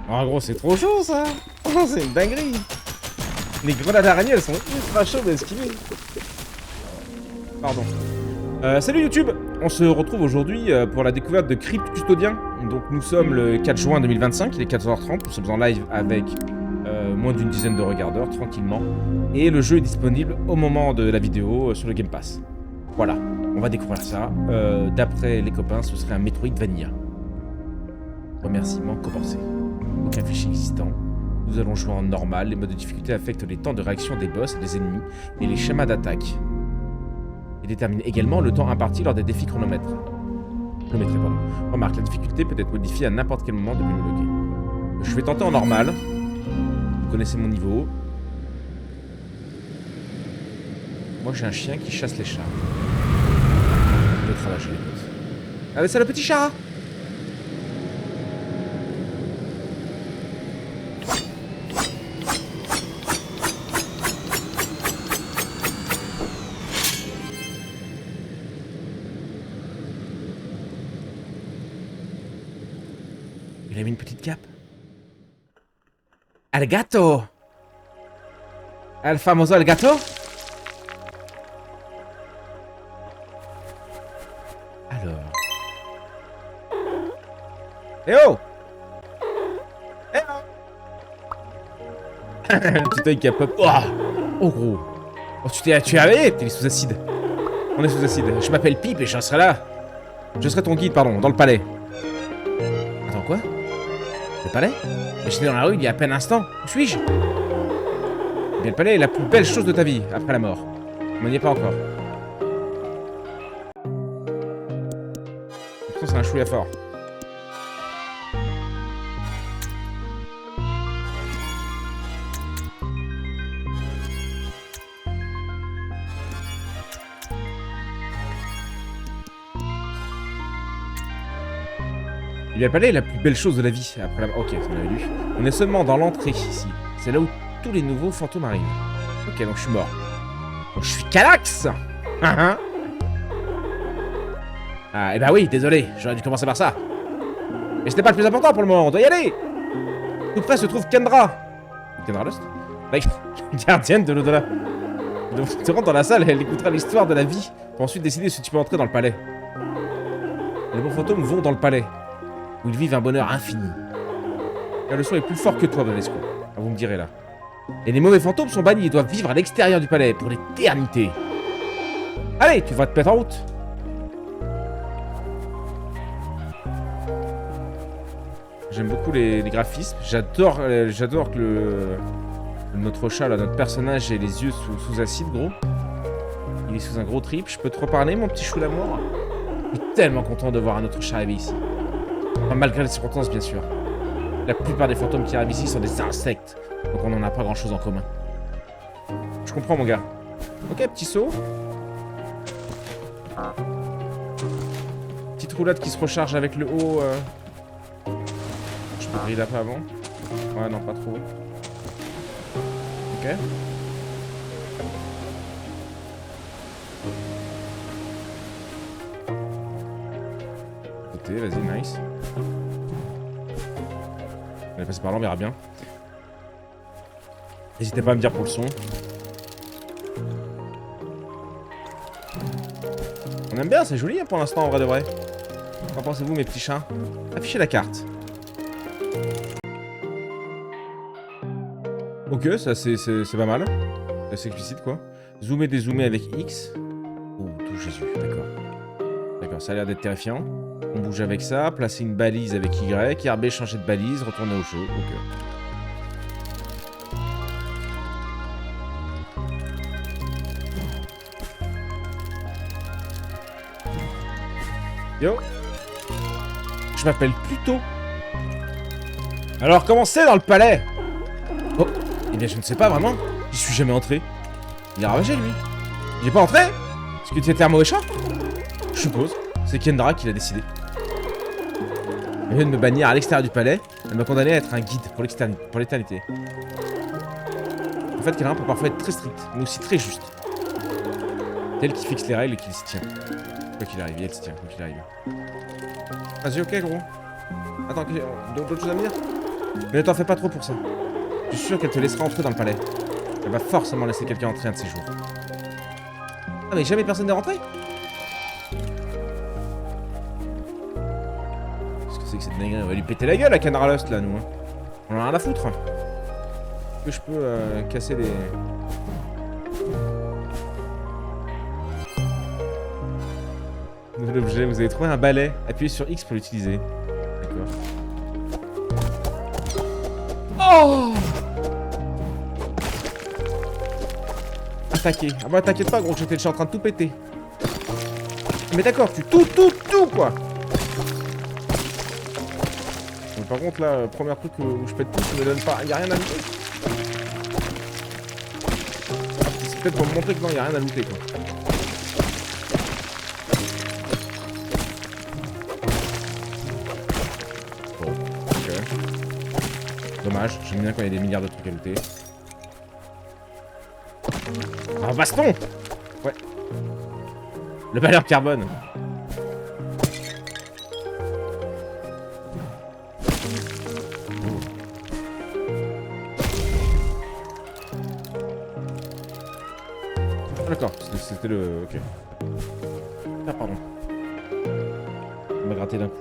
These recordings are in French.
En gros, c'est trop chaud ça. Oh, c'est une dinguerie. Les grenades araignées, elles sont ultra chaudes à esquiver. Pardon. Salut YouTube. On se retrouve aujourd'hui pour la découverte de Crypt Custodien. Donc nous sommes le 4 juin 2025, il est 14h30. Nous sommes en live avec moins d'une dizaine de regardeurs, tranquillement. Et le jeu est disponible au moment de la vidéo sur le Game Pass. Voilà, on va découvrir ça. D'après les copains, ce serait un Metroidvania. Remerciements compensés. Aucun fichier existant. Nous allons jouer en normal. Les modes de difficulté affectent les temps de réaction des boss et des ennemis et les schémas d'attaque. Et détermine également le temps imparti lors des défis chronométrés. Remarque, la difficulté peut être modifiée à n'importe quel moment depuis le bloqué. Je vais tenter en normal. Vous connaissez mon niveau. Moi j'ai un chien qui chasse les chats. Je vais travailler les potes. Allez, c'est le petit chat! Il a mis une petite cape. El gato! El famoso el gato? Alors... Eh oh! Eh oh! Le petit œil qui a pop. Oh gros! Oh tu es réveillé? T'es sous acide. On est sous acide. Je m'appelle Pipe et je serai là. Je serai ton guide, pardon, dans le palais. Attends quoi? Le palais? Mais j'étais dans la rue il y a à peine un instant. Où suis-je? Eh bien, le palais est la plus belle chose de ta vie, après la mort. On n'y est pas encore. Pourtant, c'est un chouïa fort. Eh bien, le palais est la plus belle chose de la vie, après la mort. Ok, on avait lu. On est seulement dans l'entrée, ici. C'est là où tous les nouveaux fantômes arrivent. Ok, donc je suis mort. Donc je suis Calax. Ah, et bah oui, désolé, j'aurais dû commencer par ça. Mais c'était pas le plus important pour le moment, on doit y aller. Tout près se trouve Kendra. Kendra Lost? La gardienne de l'au-delà. Donc tu rentres dans la salle et elle écoutera l'histoire de la vie pour ensuite décider si tu peux entrer dans le palais. Les bons fantômes vont dans le palais, où ils vivent un bonheur infini. Car le son est plus fort que toi, Banesco. Ah, vous me direz là. Et les mauvais fantômes sont bannis et doivent vivre à l'extérieur du palais pour l'éternité. Allez, tu vas te mettre en route. J'aime beaucoup les graphismes. J'adore que notre chat, là, notre personnage, ait les yeux sous acide, gros. Il est sous un gros trip. Je peux te reparler, mon petit chou d'amour? Je suis tellement content de voir un autre chat arriver ici. Enfin, malgré les circonstances, bien sûr. La plupart des fantômes qui arrivent ici sont des insectes. Donc on n'en a pas grand chose en commun. Je comprends, mon gars. Ok, petit saut. Petite roulade qui se recharge avec le haut. Je peux briller là pas avant. Ouais, non, pas trop. Ok. Côté, vas-y, nice. On est passé par là, on verra bien. N'hésitez pas à me dire pour le son. On aime bien, c'est joli hein, pour l'instant en vrai de vrai. Qu'en pensez-vous mes petits chats? Affichez la carte. Ok, ça c'est pas mal. C'est assez explicite quoi. Zoomer, dézoomer avec X. Oh, tout Jésus, d'accord. D'accord, ça a l'air d'être terrifiant. On bouge avec ça, placer une balise avec Y, RB, changer de balise, retourner au jeu. Ok. Yo. Je m'appelle Pluto. Alors comment c'est dans le palais? Oh, eh bien je ne sais pas vraiment. J'y suis jamais entré. Il est ravagé lui. Il est pas entré? Est-ce que tu étais un mauvais chat? Je suppose. C'est Kendra qui l'a décidé. Elle vient de me bannir à l'extérieur du palais. Elle m'a condamné à être un guide pour l'éternité. En fait, Kendra peut parfois être très strict, mais aussi très juste. C'est elle qui fixe les règles et qui s'y tient. Quoi qu'il arrive, elle s'y tient, quoi qu'il arrive. Vas-y, ok, gros. Attends, d'autres choses à me dire? Mais ne t'en fais pas trop pour ça. Je suis sûr qu'elle te laissera entrer dans le palais. Elle va forcément laisser quelqu'un entrer un de ces jours. Ah, mais jamais personne n'est rentré? Qu'est-ce que c'est que cette dinguerie? On va lui péter la gueule à Canara Lost, là, nous. Hein. On en a rien à foutre. Est-ce que je peux casser les... Nouvel objet, vous avez trouvé un balai. Appuyez sur X pour l'utiliser. D'accord. Oh! Attaquer. Ah bah t'inquiète pas gros, j'étais déjà en train de tout péter. Mais d'accord, tu tout quoi. Donc, par contre là, premier truc où je pète tout, ça me donne pas. Y'a rien à looter. C'est peut-être pour me montrer que non, y'a rien à looter quoi. Bon, ok. Dommage, j'aime bien quand il y a des milliards de trucs à looter. Un baston! Ouais. Le balai en carbone. D'accord, c'était le... Ok. Ah, pardon. On m'a gratté d'un coup.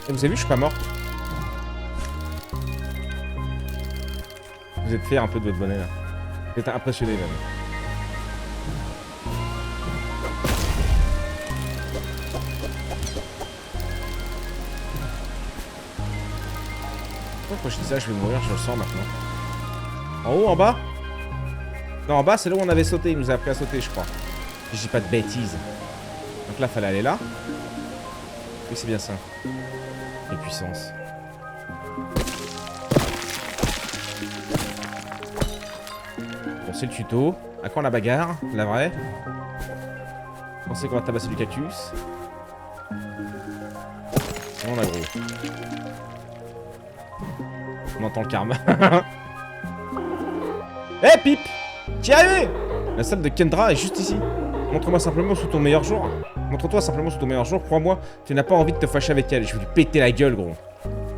Et vous avez vu, je suis pas mort. Vous êtes fiers un peu de votre bonnet là. Vous êtes impressionné même. Pourquoi je dis ça, je vais mourir, je le sens maintenant. En haut, en bas? Non, en bas, c'est là où on avait sauté, il nous a appris à sauter, je crois. Si je dis pas de bêtises. Donc là, fallait aller là. Oui, c'est bien ça. Les puissances. Bon, c'est le tuto. À quand la bagarre? La vraie? Pensez qu'on va tabasser du cactus. On a gros. On entend le karma. Eh Pip! T'y es arrivé! La salle de Kendra est juste ici. Montre-moi simplement sous ton meilleur jour. Montre-toi simplement sous ton meilleur jour. Crois-moi, tu n'as pas envie de te fâcher avec elle. Je vais lui péter la gueule, gros.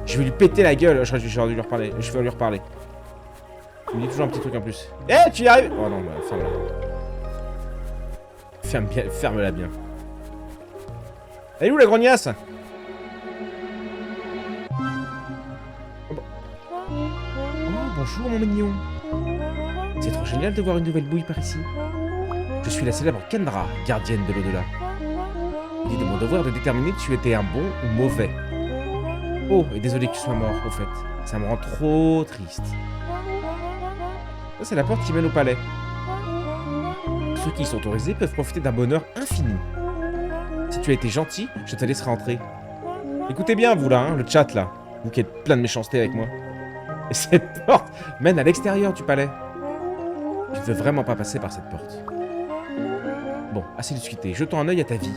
Je vais lui péter la gueule. J'aurais dû lui reparler. Je vais lui reparler. Il me dit toujours un petit truc en plus. Eh, tu y arrives! Oh non, bah, ferme-la. Ferme-la bien. Elle est où la grognasse? Oh, bonjour mon mignon. C'est trop génial de voir une nouvelle bouille par ici. Je suis la célèbre Kendra, gardienne de l'au-delà. Il est de mon devoir de déterminer si tu étais un bon ou mauvais. Oh, et désolé que tu sois mort, au fait. Ça me rend trop triste. Ça, c'est la porte qui mène au palais. Ceux qui y sont autorisés peuvent profiter d'un bonheur infini. Si tu as été gentil, je te laisserai entrer. Écoutez bien, vous là, hein, le chat là. Vous qui êtes plein de méchanceté avec moi. Et cette porte mène à l'extérieur du palais. Je ne veux vraiment pas passer par cette porte. Bon, assez discuté. Jetons un œil à ta vie.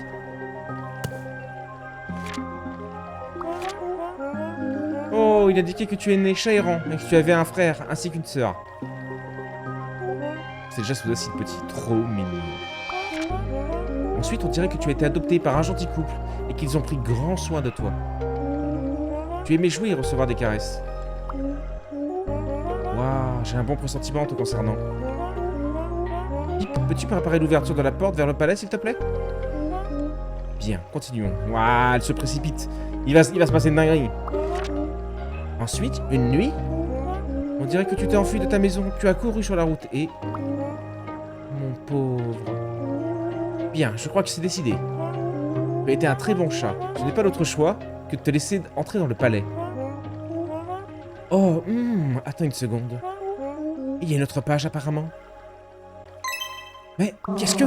Oh, il a indiqué que tu es né chat errant et que tu avais un frère ainsi qu'une sœur. C'est déjà sous acide petit, trop mignon. Ensuite, on dirait que tu as été adopté par un gentil couple et qu'ils ont pris grand soin de toi. Tu aimais jouer et recevoir des caresses. Waouh, j'ai un bon pressentiment te concernant. Pip, peux-tu préparer l'ouverture de la porte vers le palais, s'il te plaît? Bien, continuons. Waouh, elle se précipite. Il va se passer une dinguerie. Ensuite, une nuit, on dirait que tu t'es enfui de ta maison. Tu as couru sur la route et... Mon pauvre... Bien, je crois que c'est décidé. Tu as été un très bon chat. Je n'ai pas d'autre choix que de te laisser entrer dans le palais. Oh, attends une seconde. Il y a une autre page apparemment. Mais qu'est-ce que...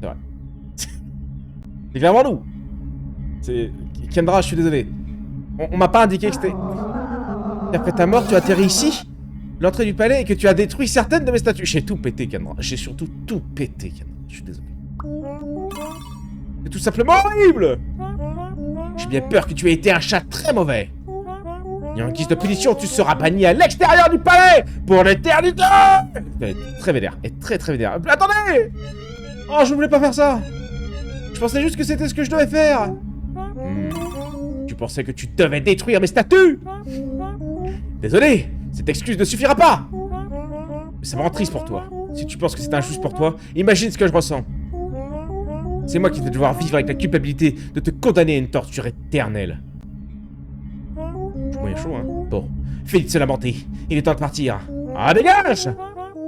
C'est vrai. C'est clairement nous. C'est... Kendra, je suis désolé. On m'a pas indiqué que c'était... Après ta mort, tu as atterri ici, l'entrée du palais, et que tu as détruit certaines de mes statues. J'ai tout pété, Kendra. J'ai surtout tout pété, Kendra. Je suis désolé. C'est tout simplement horrible. J'ai bien peur que tu aies été un chat très mauvais. Et en guise de punition, tu seras banni à l'extérieur du palais pour l'éternité. Elle est très vénère, elle est très vénère. Attendez! Oh, je voulais pas faire ça. Je pensais juste que c'était ce que je devais faire. Tu pensais que tu devais détruire mes statues? Désolé, cette excuse ne suffira pas. Mais ça me rend triste pour toi. Si tu penses que c'est injuste pour toi, imagine ce que je ressens. C'est moi qui vais devoir vivre avec la culpabilité de te condamner à une torture éternelle. Je suis moyen chaud, hein. Bon, fini de se lamenter. Il est temps de partir. Ah, dégage!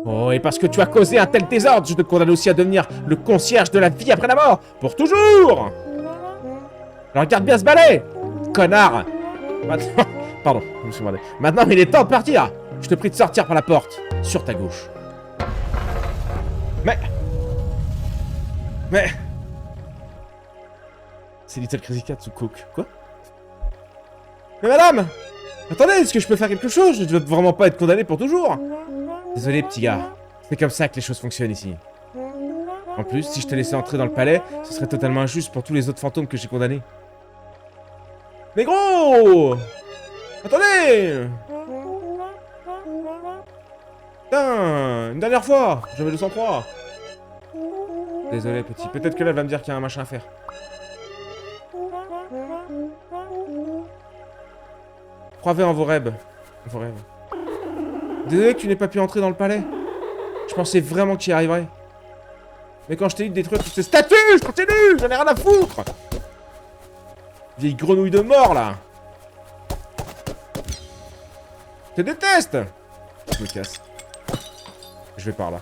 Oh, et parce que tu as causé un tel désordre, je te condamne aussi à devenir le concierge de la vie après la mort. Pour toujours! Alors regarde bien ce balai! Connard! Maintenant... Pardon, je me suis demandé. Maintenant, il est temps de partir! Je te prie de sortir par la porte, sur ta gauche. Mais... C'est Little Crazy Cat sous Cook. Quoi? Mais madame! Attendez, est-ce que je peux faire quelque chose? Je ne veux vraiment pas être condamné pour toujours. Désolé, petit gars. C'est comme ça que les choses fonctionnent ici. En plus, si je te laissais entrer dans le palais, ce serait totalement injuste pour tous les autres fantômes que j'ai condamnés. Mais gros! Attendez! Putain! Une dernière fois! J'avais 203. Désolé, petit. Peut-être que là, elle va me dire qu'il y a un machin à faire. Croyez en vos rêves. Désolé que tu n'aies pas pu entrer dans le palais. Je pensais vraiment que tu y arriverais. Mais quand je t'ai dit de détruire toutes ces statues, je continue. J'en ai rien à foutre. Vieille grenouille de mort, là. Je te déteste. Je me casse. Je vais par là.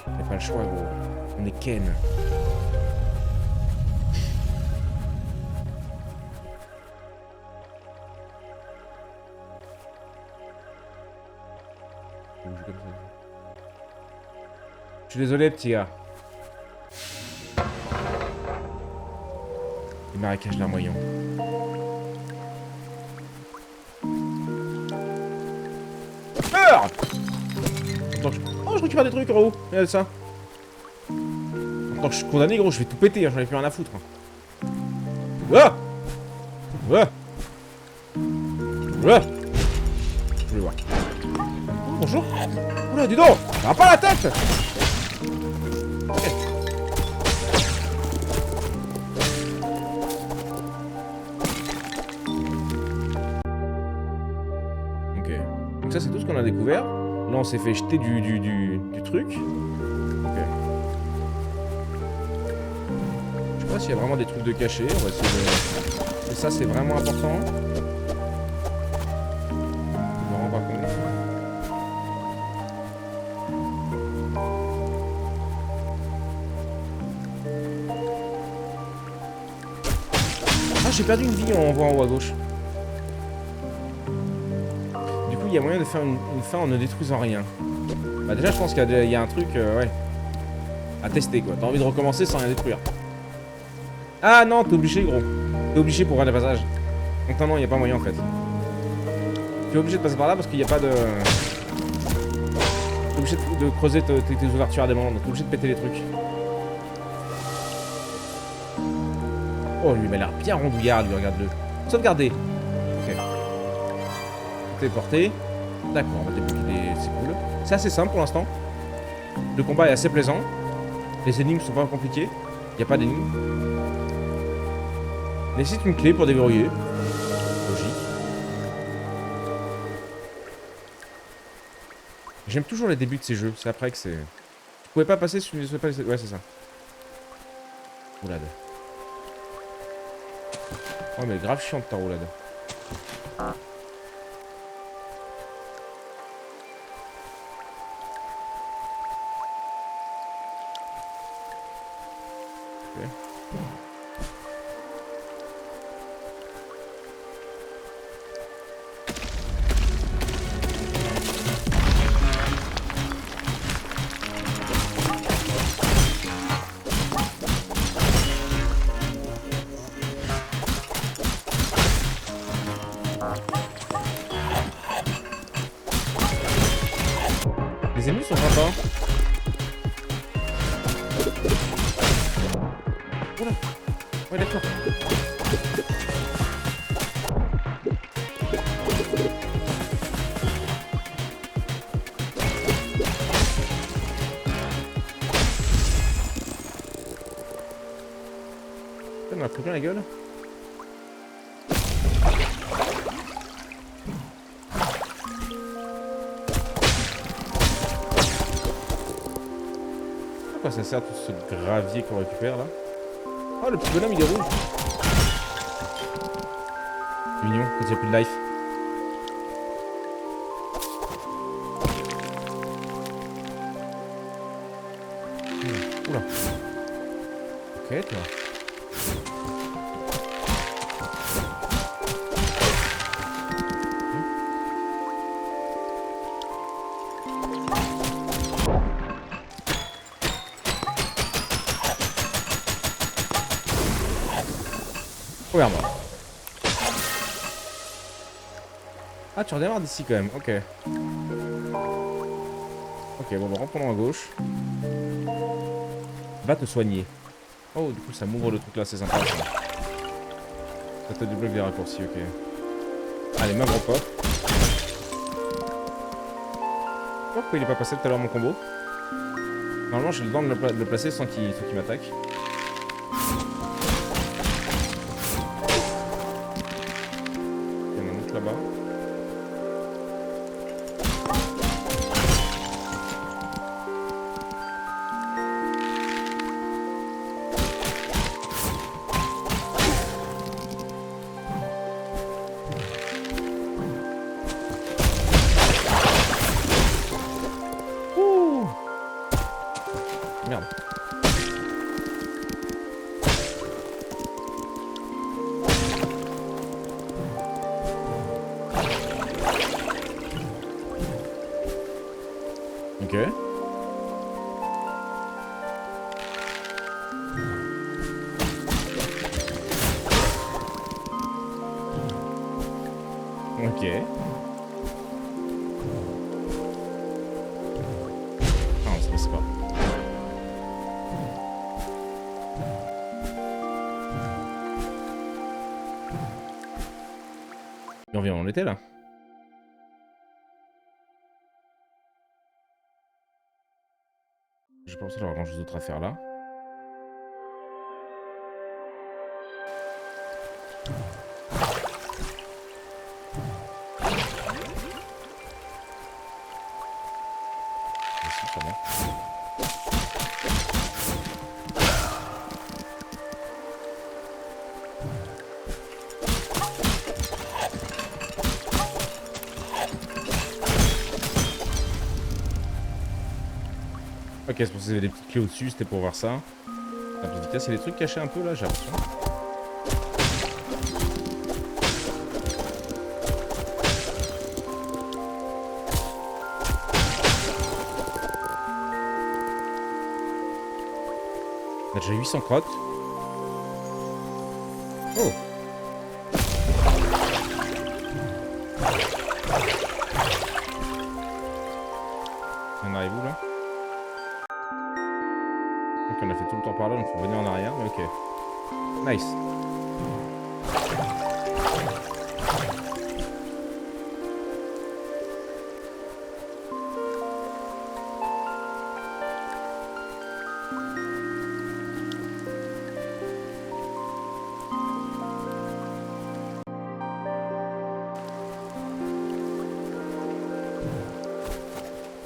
Y'a pas le choix, gros. On est Ken. Je suis désolé, petit gars. Les marécages larmoyants. Meurs! Oh, je récupère des trucs, gros. Regarde ça. Quand je suis condamné, gros, je vais tout péter, hein, j'en ai plus rien à foutre. Ah! Ah! Ah! Je vais voir. Bonjour. Oula, dis donc! Ça va pas la tête! Ok. Donc ça, c'est tout ce qu'on a découvert. Là, on s'est fait jeter du truc. Ok. Je sais pas s'il y a vraiment des trucs de cachés. On va essayer de... Et ça, c'est vraiment important. Je me rends pas compte. Ah, j'ai perdu une vie, on voit en haut à gauche. Du coup, il y a moyen de faire une fin en ne détruisant rien. Bah déjà, je pense qu'il y a un truc, ouais, à tester, quoi. T'as envie de recommencer sans rien détruire. Ah non, t'es obligé, gros. T'es obligé pour voir les passages. Donc non, il n'y a pas moyen, en fait. T'es obligé de passer par là parce qu'il n'y a pas de... T'es obligé de creuser tes ouvertures à des moments. Donc t'es obligé de péter les trucs. Oh, lui, il m'a l'air bien rondouillard, lui, regarde-le. Sauvegarder. Ok. Téléporter. D'accord, on va débloquer des... C'est cool. C'est assez simple pour l'instant. Le combat est assez plaisant. Les énigmes sont pas compliquées. Il n'y a pas d'énigmes. Nécessite une clé pour déverrouiller. Logique. J'aime toujours les débuts de ces jeux. C'est après que c'est... Je pouvais pas passer sur... Ouais, c'est ça. Roulade. Oh, mais grave chiante ta roulade. Ok. Les ennemis sont sympas. Oula. Ouais, d'accord. On m'a pris plein la gueule. Pourquoi ça sert tout ce gravier qu'on récupère là? Oh, le petit bonhomme il est rouge. Mignon quand il n'y a plus de life. Oula. Ok, toi. Regarde-moi. Ah, tu redémarres d'ici quand même, ok. Ok, bon, reprenons à gauche. Va te soigner. Oh, du coup, ça m'ouvre le truc là, c'est sympa. Ça te débloque des raccourcis, ok. Allez, même repop. Pourquoi il est pas passé tout à l'heure mon combo? Normalement, j'ai le temps de le placer sans qu'il m'attaque. Il y en a un autre là-bas. Ouh! Merde. Ok. Ok. Ah, on se laisse pas. Et on en était là. Je pense qu'il y aura grand chose d'autre à faire là. Ok, c'est pour ça qu'il y avait des petites clés au-dessus, c'était pour voir ça. La petite vitesse, il y a des trucs cachés un peu là, j'ai l'impression. On a déjà 800 crottes. Oh! On arrive où là? Ok, on a fait tout le temps par là, donc faut revenir en arrière, mais ok. Nice.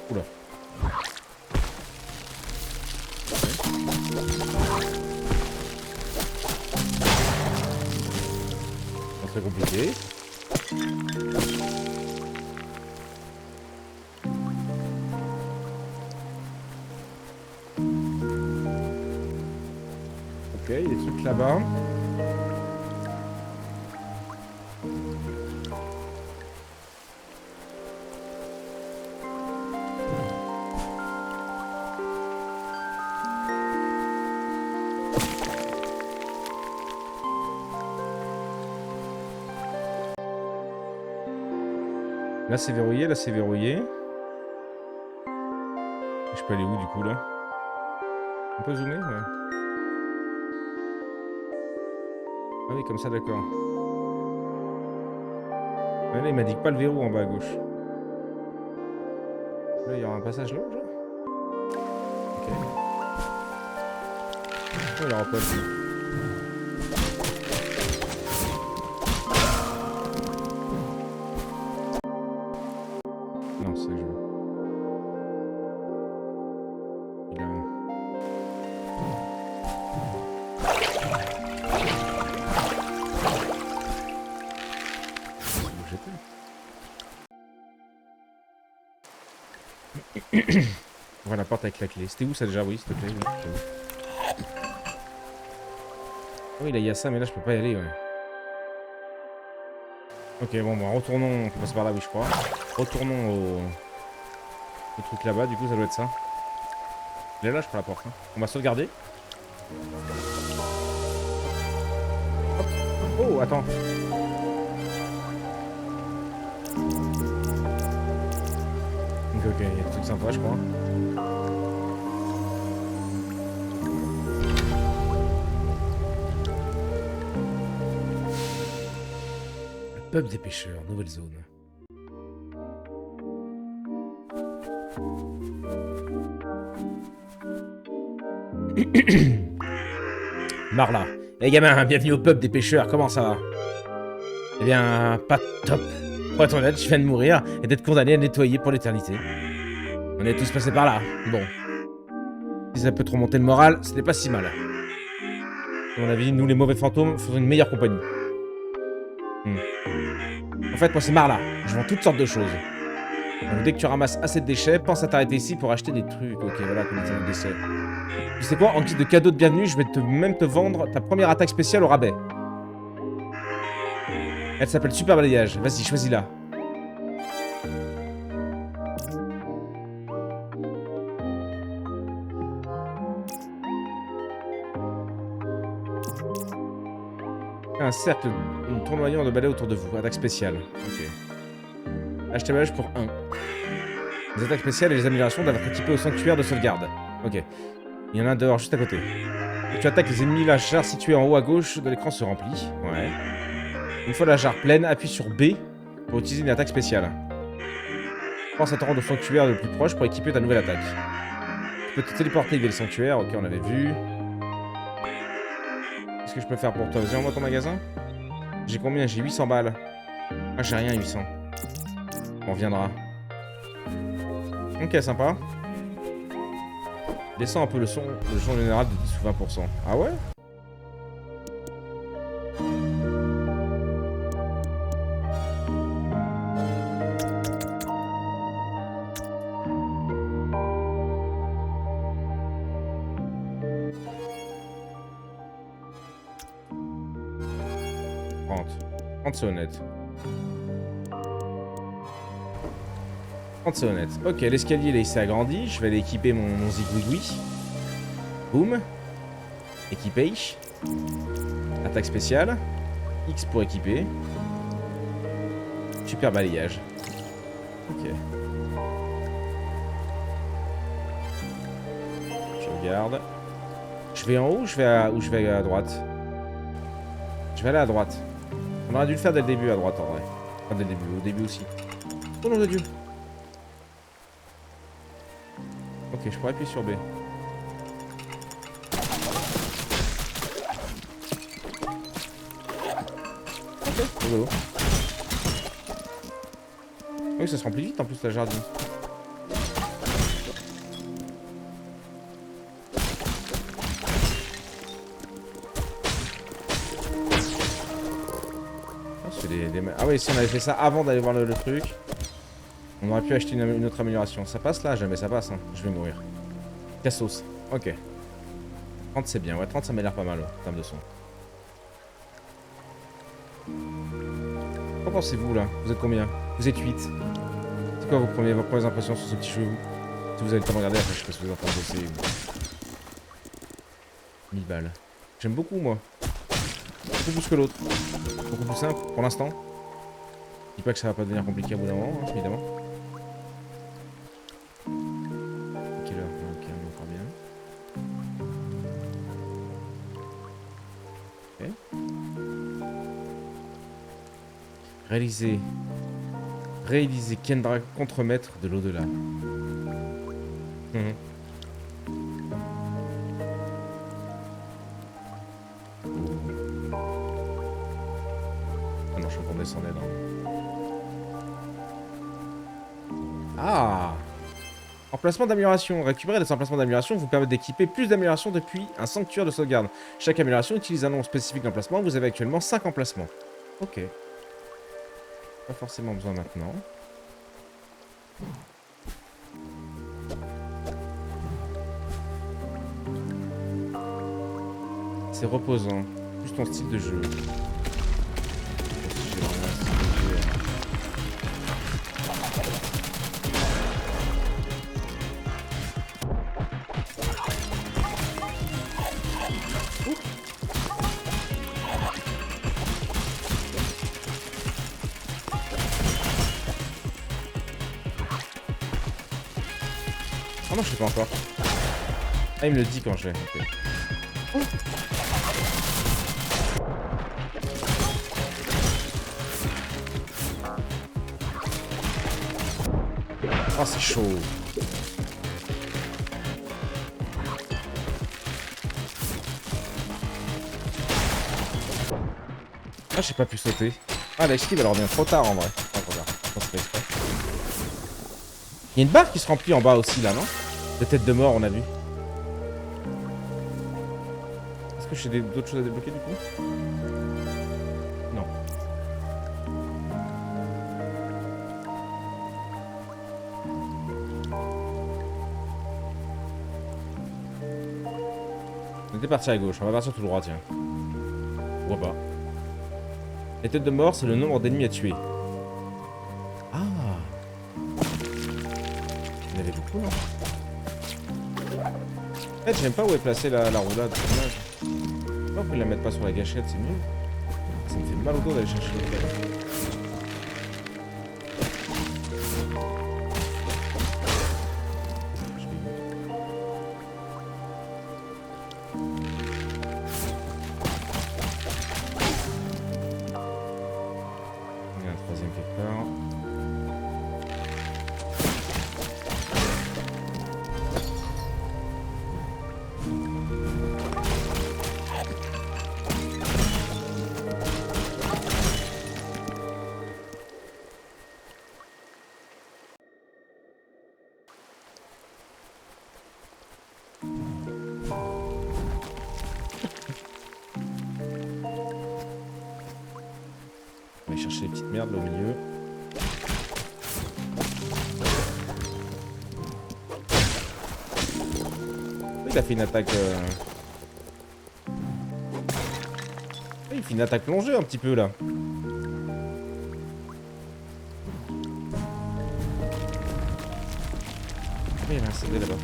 Oula. C'est très compliqué. Ok, il y a des trucs là-bas. Là c'est verrouillé, là c'est verrouillé. Je peux aller où du coup là? On peut zoomer? Ouais. Ah oui, comme ça, d'accord. Ouais, là, il m'indique pas le verrou en bas à gauche. Là, il y aura un passage là, genre. Ok. Oh, il y aura pas de... Non, c'est ça que je veux. Il a... C'est où j'étais. On voit la porte avec la clé. C'était où ça déjà? Oui, s'il te plaît. Oui, c'était où? Oui, là, il y a ça, mais là, je peux pas y aller, ouais. Ok, bon, bah, retournons. On peut passer par là, oui, je crois. Retournons au truc là-bas, du coup, ça doit être ça. Il est là, je prends la porte. Hein. On va sauvegarder. Hop. Oh, attends. Ok, il y a des trucs sympas, je crois. Le pub des pêcheurs, nouvelle zone. Marla. Les gamins, bienvenue au pub des pêcheurs, comment ça va? Eh bien, pas top. Pour être honnête, je viens de mourir et d'être condamné à nettoyer pour l'éternité. On est tous passés par là. Bon. Si ça peut te remonter le moral, ce n'est pas si mal. À mon avis, nous les mauvais fantômes faisons une meilleure compagnie. En fait, moi c'est Marla. Je vends toutes sortes de choses. Donc dès que tu ramasses assez de déchets, pense à t'arrêter ici pour acheter des trucs. Ok, voilà, comme des déchets. Tu sais quoi, en guise de cadeau de bienvenue, je vais même te vendre ta première attaque spéciale au rabais. Elle s'appelle Super Balayage. Vas-y, choisis-la. Un cercle tournoyant de balais autour de vous. Attaque spéciale. Ok. Achetez balayage pour 1. Les attaques spéciales et les améliorations doivent être équipées au sanctuaire de sauvegarde. Ok. Il y en a un dehors, juste à côté. Et tu attaques les ennemis, la jarre située en haut à gauche de l'écran se remplit. Ouais. Une fois la jarre pleine, appuie sur B pour utiliser une attaque spéciale. Pense à te rendre au sanctuaire le plus proche pour équiper ta nouvelle attaque. Tu peux te téléporter via le sanctuaire, ok, on avait vu. Qu'est-ce que je peux faire pour toi? Vas-y, envoie ton magasin. J'ai combien? J'ai 800 balles. Ah, j'ai rien, 800. On reviendra. Ok, sympa. Descends un peu le son général de 10 ou 20%. Ah ouais? C'est honnête. 30 c'est honnête. Ok, l'escalier là il s'est agrandi. Je vais aller équiper mon zigouigoui. Boum. Équipage. Attaque spéciale. X pour équiper. Super balayage. Ok. Je regarde. Je vais en haut ou je vais à droite? Je vais aller à droite. On aurait dû le faire dès le début à droite en vrai. Enfin dès le début, au début aussi. Oh nom de Dieu. Ok, je pourrais appuyer sur B. Ok, rigolo. Oui, ça se remplit vite en plus la jardine. Ah oui, si on avait fait ça avant d'aller voir le truc, on aurait pu acheter une autre amélioration. Ça passe là? Jamais ça passe, hein. Je vais mourir. Cassos. Ok. 30 c'est bien. Ouais, 30 ça m'a l'air pas mal en termes de son. Qu'en pensez-vous là? Vous êtes combien? Vous êtes 8. C'est quoi vos premières impressions sur ce petit cheveu? Si vous avez le temps de regarder, après je sais pas si vous êtes en train de bosser ou... 1000 balles. J'aime beaucoup moi. Beaucoup plus que l'autre. Beaucoup plus simple pour l'instant. Je dis pas que ça va pas devenir compliqué à bout d'un moment, hein, évidemment. Quelle heure? Ok, on est encore bien. Ok. Réaliser. Réaliser Kendra, contremaître de l'au-delà. Ah non, je suis qu'on descendait là. Ah! Emplacement d'amélioration. Récupérer des emplacements d'amélioration vous permet d'équiper plus d'améliorations depuis un sanctuaire de sauvegarde. Chaque amélioration utilise un nom spécifique d'emplacement. Vous avez actuellement 5 emplacements. Ok. Pas forcément besoin maintenant. C'est reposant. Plus ton style de jeu. Ah non, je sais pas encore. Ah, il me le dit quand je vais. Okay. Oh, c'est chaud. Ah, j'ai pas pu sauter. Ah, l'esquive, elle revient trop tard en vrai. Enfin, trop tard. Non, c'est pas exprès. Il y a une barre qui se remplit en bas aussi, là, non? De tête de mort, on a vu. Est-ce que j'ai d'autres choses à débloquer, du coup? Non. On était parti à gauche, on va partir tout droit, tiens. Pourquoi pas. Les têtes de mort, c'est le nombre d'ennemis à tuer. Ah. Il y en avait beaucoup, non? En fait, j'aime pas où est placée la roulade. Pourquoi ils la mettent pas sur la gâchette, c'est mieux. Ça me fait mal au dos d'aller chercher le gars. Il y a un troisième quelque part. On va chercher les petites merdes là au milieu. Il a fait une attaque. Il fait une attaque plongée un petit peu là. Ah, il y avait un CD là-bas.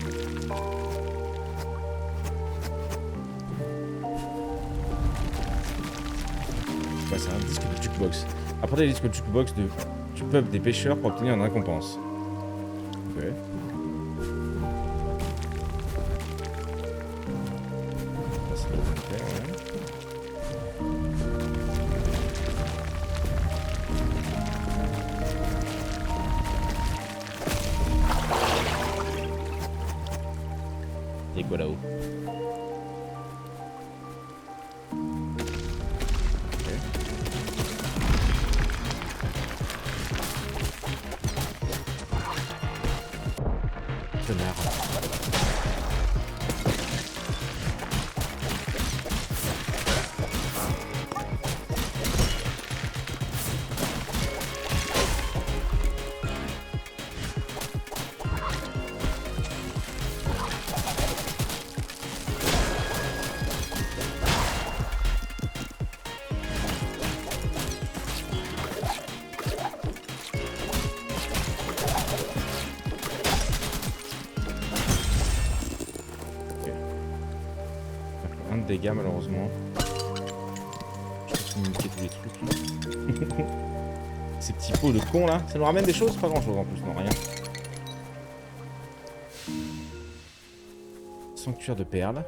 Ouais, c'est un disque de jukebox. Apportez les disques de jukebox du peuple des pêcheurs pour obtenir une récompense. Ok. Ça, c'est le faire, ouais. Et quoi là-haut? Dégâts malheureusement. Je pense qu'il me niquer tous les trucs. Ces petits pots de con là, ça nous ramène des choses? Pas grand chose en plus, non, rien. Sanctuaire de perles.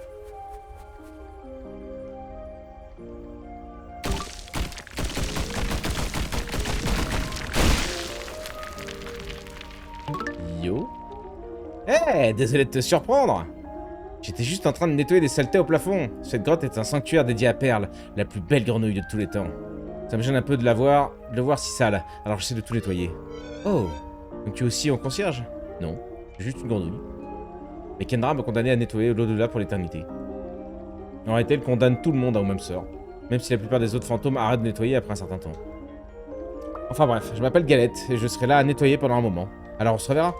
désolé de te surprendre. J'étais juste en train de nettoyer des saletés au plafond. Cette grotte est un sanctuaire dédié à Perle, la plus belle grenouille de tous les temps. Ça me gêne un peu de le voir si sale, alors j'essaie de tout nettoyer. Oh, donc tu es aussi en concierge? Non, juste une grenouille. Mais Kendra me condamnait à nettoyer l'au-delà pour l'éternité. En réalité, elle condamne tout le monde au même sort, même si la plupart des autres fantômes arrêtent de nettoyer après un certain temps. Enfin bref, je m'appelle Galette et je serai là à nettoyer pendant un moment. Alors on se reverra.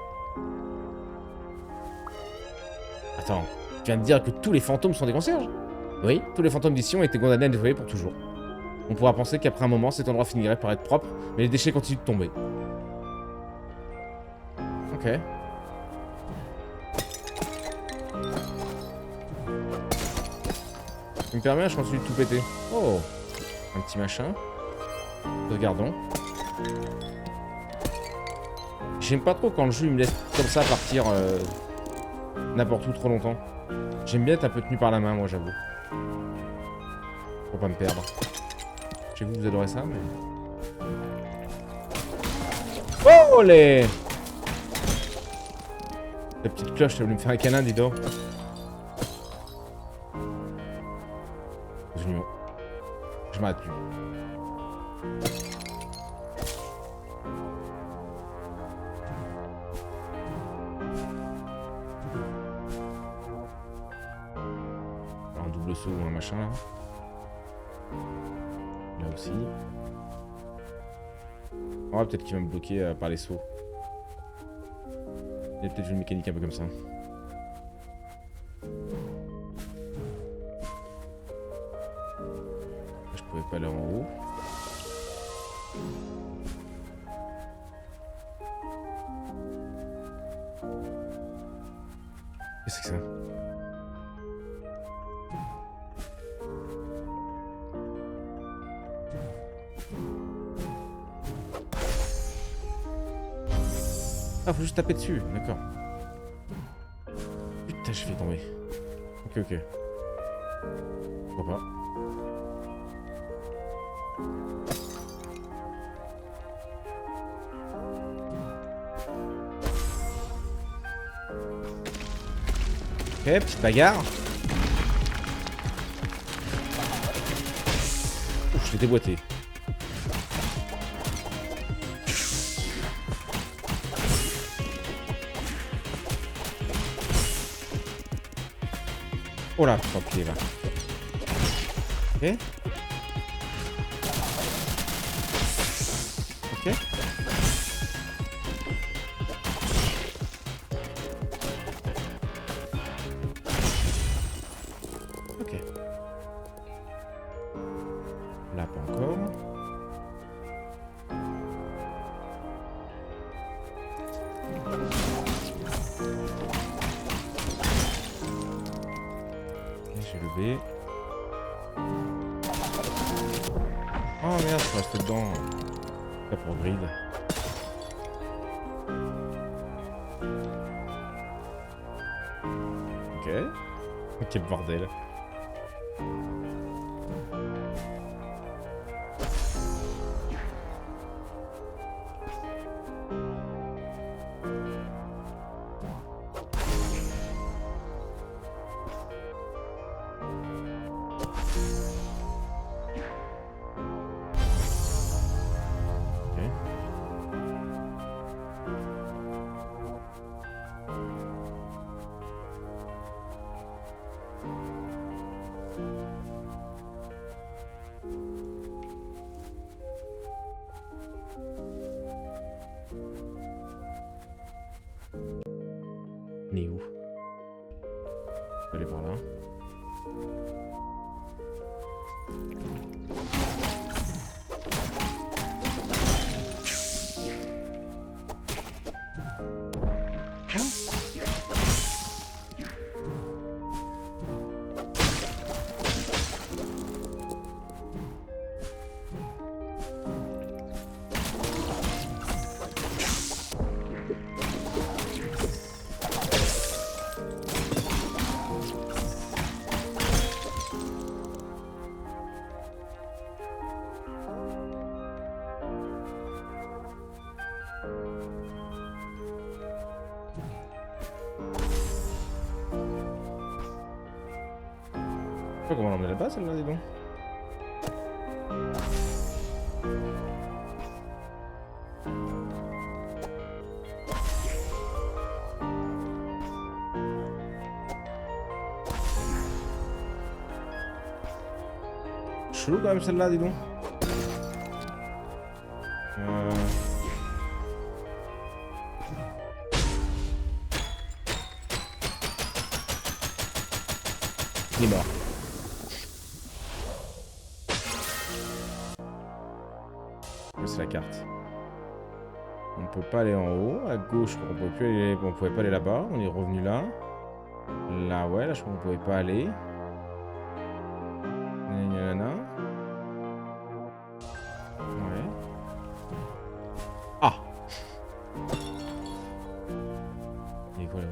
Attends, tu viens de dire que tous les fantômes sont des concierges? Oui, tous les fantômes d'ici ont été condamnés à nettoyer pour toujours. On pourra penser qu'après un moment, cet endroit finirait par être propre, mais les déchets continuent de tomber. Ok. Tu me permets, je continue de tout péter. Oh, un petit machin. Regardons. J'aime pas trop quand le jeu me laisse comme ça partir n'importe où trop longtemps. J'aime bien être un peu tenu par la main, moi, j'avoue. Pour pas me perdre. Je sais que vous adorez ça, mais... Oh, les... La petite cloche, t'as voulu me faire un câlin, dis donc. Je m'arrête plus. Un double saut ou un machin là. Là aussi. Oh, peut-être qu'il va me bloquer par les sauts. Il y a peut-être une mécanique un peu comme ça. Je pouvais pas aller en haut. Qu'est-ce que c'est que ça? Ah, faut juste taper dessus, d'accord. Putain, je vais tomber. Ok, ok. Pourquoi pas? Ok, petite bagarre. Ouf, je l'ai déboîté. Oh là, tant pis, va. Ok. Ok. Ok. Là, pas encore. J'ai levé. Oh merde, je suis resté dedans. Pas pour grid. Ok. Quel bordel. On est où? Je vais aller par là. Je sais pas comment l'emmener là-bas, celle-là, dis donc. Chelou quand même celle-là, dis donc. Il est mort. C'est la carte. On peut pas aller en haut. À gauche, on pouvait plus aller. On pouvait pas aller là-bas. On est revenu là. Là, ouais, là, je crois qu'on pouvait pas aller. Nanana. Ouais. Ah! Il est quoi là?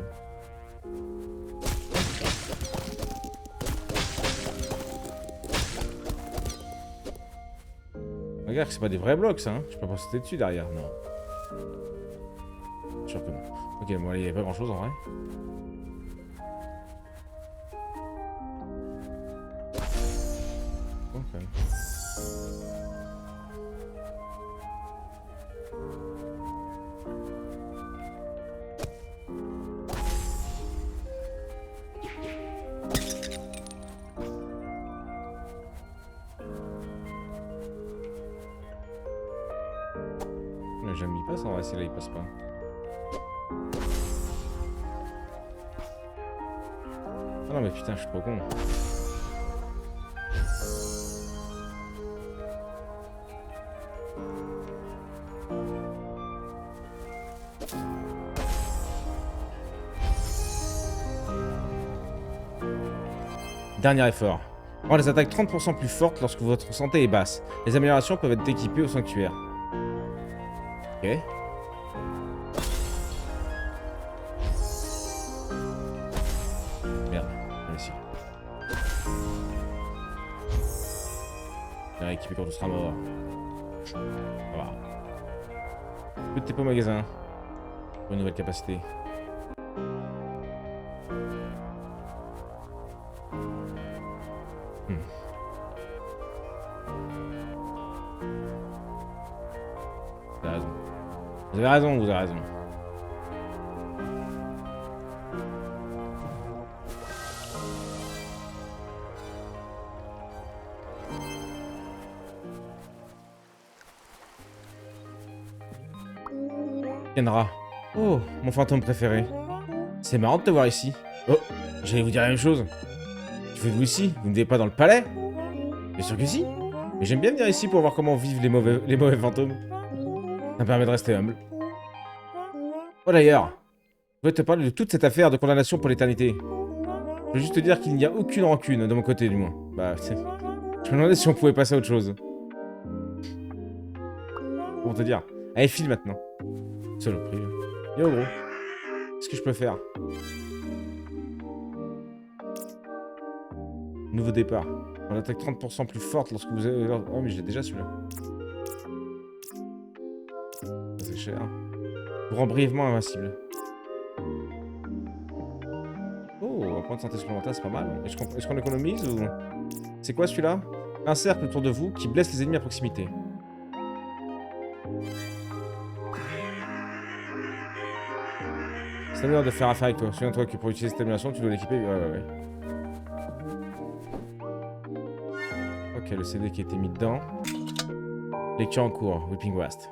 Regarde que c'est pas des vrais blocs ça, hein. Je peux pas sauter dessus derrière, non. Sûr que non. Ok, bon allez, il y avait pas grand chose en vrai. Oh, quand même. Jamais il passe, en vrai, si là il passe pas. Ah non mais putain, je suis trop con. Dernier effort. Rend les attaques 30% plus fortes lorsque votre santé est basse. Les améliorations peuvent être équipées au sanctuaire. Ok. Merde, ici. Bien équipé quand on sera mort. Ça va. Écoute tes pas au magasin. Pour une nouvelle capacité. Vous avez raison. Vous avez raison, vous avez raison. Kenra. Oh, mon fantôme préféré. C'est marrant de te voir ici. Oh, j'allais vous dire la même chose. Que faites-vous ici? Vous ne vivez pas dans le palais? Bien sûr que si. Mais j'aime bien venir ici pour voir comment vivent les mauvais fantômes. Ça me permet de rester humble. Oh d'ailleurs, je voulais te parler de toute cette affaire de condamnation pour l'éternité. Je veux juste te dire qu'il n'y a aucune rancune, de mon côté du moins. Bah, je me demandais si on pouvait passer à autre chose. Comment te dire? Allez, file maintenant. Saloperie. Yo gros. Qu'est-ce que je peux faire? Nouveau départ. On attaque 30% plus forte lorsque vous avez... Oh mais j'ai déjà celui-là. C'est cher. Vous rend brièvement invincible. Oh, un point de santé supplémentaire, c'est pas mal. Est-ce qu'on économise ou... C'est quoi celui-là? Un cercle autour de vous qui blesse les ennemis à proximité. C'est l'heure de faire affaire avec toi. Souviens-toi que pour utiliser cette animation, tu dois l'équiper. Ouais. Ok, le CD qui a été mis dedans. Lecture en cours, Weeping West.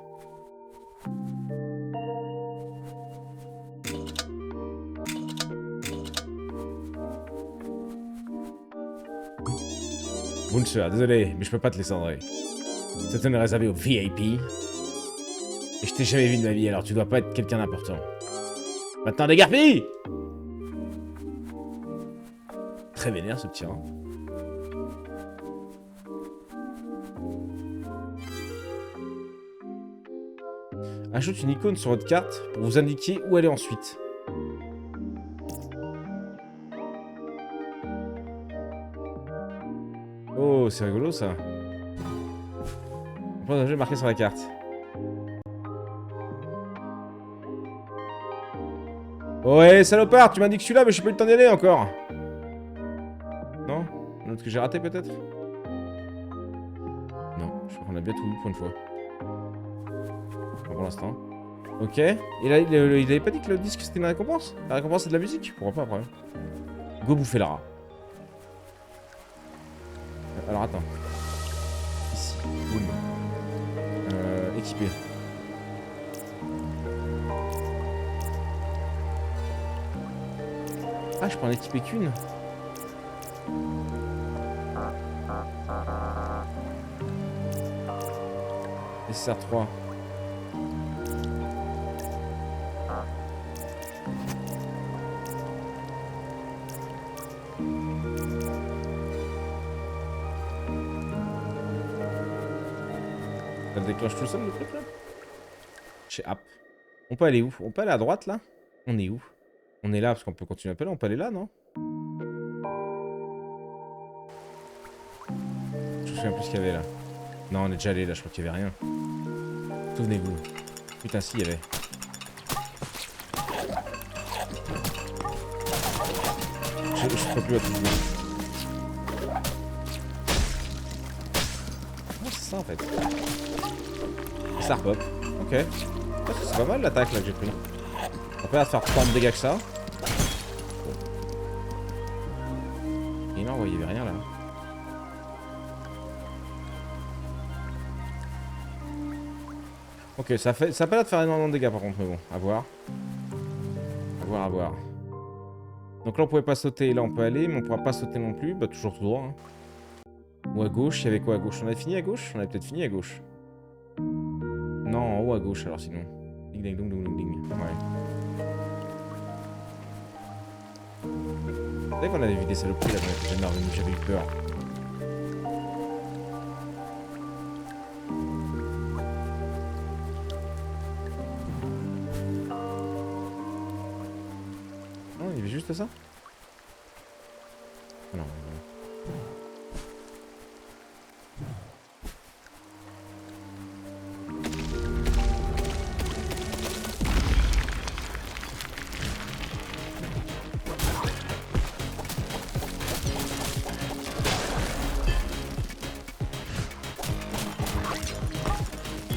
Buncher, désolé, mais je peux pas te laisser entrer. C'est une réservé aux VIP. Et je t'ai jamais vu de ma vie, alors tu dois pas être quelqu'un d'important. Maintenant, dégarpille! Très vénère ce petit rang. Ajoute une icône sur votre carte pour vous indiquer où aller ensuite. Oh, c'est rigolo ça. On peut un jeu marqué sur la carte. Ouais, salopard, tu m'indiques celui-là, mais je n'ai pas eu le temps d'y aller encore. Non? Un autre que j'ai raté peut-être? Non, je crois qu'on a bien tout vu pour une fois. Pas pour l'instant. Ok. Il avait pas dit que le disque c'était une récompense? La récompense c'est de la musique? Pourquoi pas après? Go bouffer le rat. Alors attends. Ici. Boum. Équipé. Ah, je peux en équiper qu'une. SR3. Ça déclenche tout seul le truc là? Chez App. On peut aller où? On peut aller à droite là? On est où? On est là parce qu'on peut continuer à appeler, on peut aller là, non? Je me souviens plus ce qu'il y avait là. Non, on est déjà allé là, je crois qu'il y avait rien. Souvenez-vous. Putain, si, il y avait. Je peux plus à tout le monde. Oh, c'est ça en fait. Et ça repop. Ok. C'est pas mal l'attaque là que j'ai pris. On peut faire tant de dégâts que ça. Et non, ouais, il y avait rien là. Ok, ça a pas l'air de faire énormément de dégâts par contre, mais bon, à voir. À voir, à voir. Donc là on pouvait pas sauter, là on peut aller, mais on pourra pas sauter non plus, bah toujours tout droit. Hein. Ou à gauche, il y avait quoi à gauche? On avait fini à gauche? On avait peut-être fini à gauche. Non, en haut à gauche alors sinon. Ding ding ding ding ding ding. Ouais. C'est vrai qu'on avait vu des saloperies là, j'avais eu peur. Non, il y avait juste ça? Non.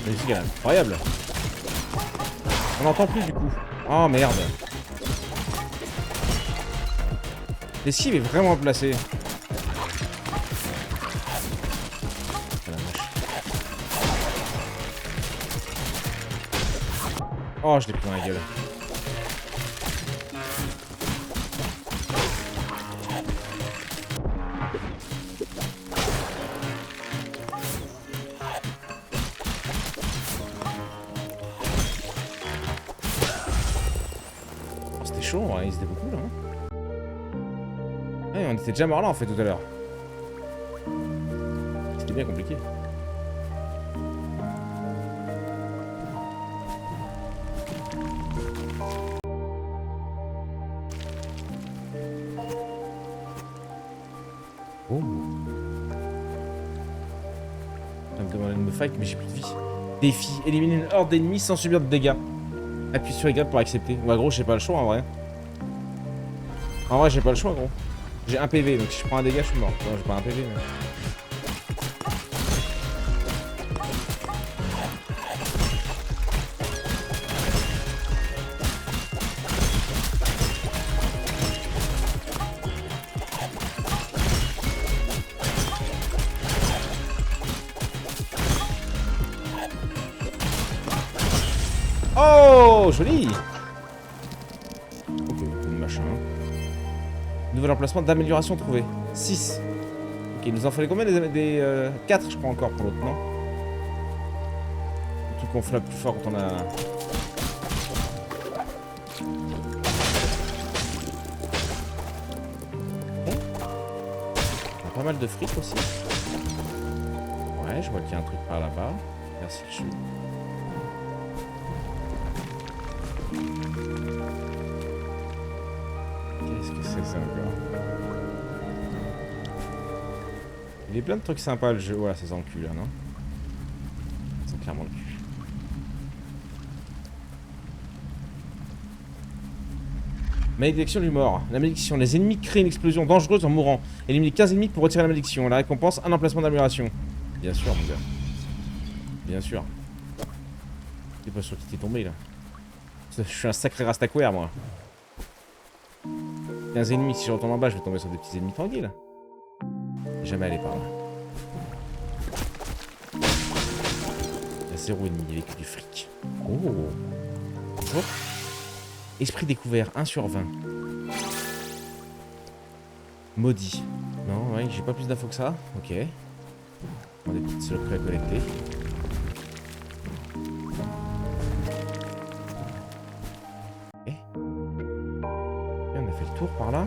La musique elle est incroyable. On n'entend plus du coup. Oh merde. L'esquive est vraiment placée. Oh, je l'ai pris dans la gueule. Oh, c'était chaud, hein, ils étaient beaucoup là. Hein. Ouais, on était déjà mort là en fait tout à l'heure. C'était bien compliqué. Oh. Ça me demandait de me fight, mais j'ai plus de vie. Défi, éliminer une horde d'ennemis sans subir de dégâts. Appuie sur Y pour accepter. Ouais, gros, j'ai pas le choix en vrai. En vrai, j'ai pas le choix, gros. J'ai un PV, donc si je prends un dégât, je suis mort. Non, j'ai pas un PV, mais... Oh, joli. Ok, machin. Nouvel emplacement d'amélioration trouvé. 6. Ok, il nous en fallait combien des 4 je crois encore pour l'autre, non? Le truc qu'on flappe plus fort quand on a... Bon. On a pas mal de fric aussi. Ouais, je vois qu'il y a un truc par là-bas. Merci le chou. Qu'est-ce que c'est que ça encore? Il y a plein de trucs sympas le jeu. Voilà, ça sent le cul là, non? Ça sent clairement le cul. Malédiction du mort. La malédiction. Les ennemis créent une explosion dangereuse en mourant. Éliminez 15 ennemis pour retirer la malédiction. La récompense, un emplacement d'amélioration. Bien sûr, mon gars. Bien sûr. T'es pas sûr qu'il t'est tombé là. Je suis un sacré rastaquaire, moi. 15 ennemis, si je retourne en bas, je vais tomber sur des petits ennemis tranquilles. Jamais aller par là. Il y a 0 ennemi, il y avait que du fric. Oh. Bonjour. Esprit découvert, 1 sur 20. Maudit. Non, ouais, j'ai pas plus d'infos que ça. Ok. On a des petites saloperies à collecter. Ok. Et on a fait le tour par là.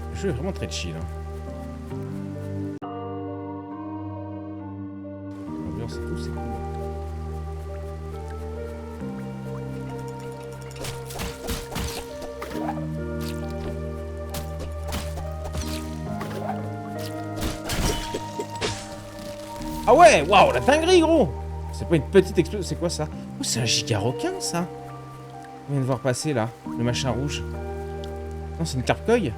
Le jeu est vraiment très chill. Hein. L'ambiance et tout, c'est cool. Ah ouais, waouh, la dinguerie, gros. C'est pas une petite explosion, c'est quoi ça? Oh, c'est un giga requin, ça. On vient de voir passer, là, le machin rouge. Non, c'est une carpe-coille.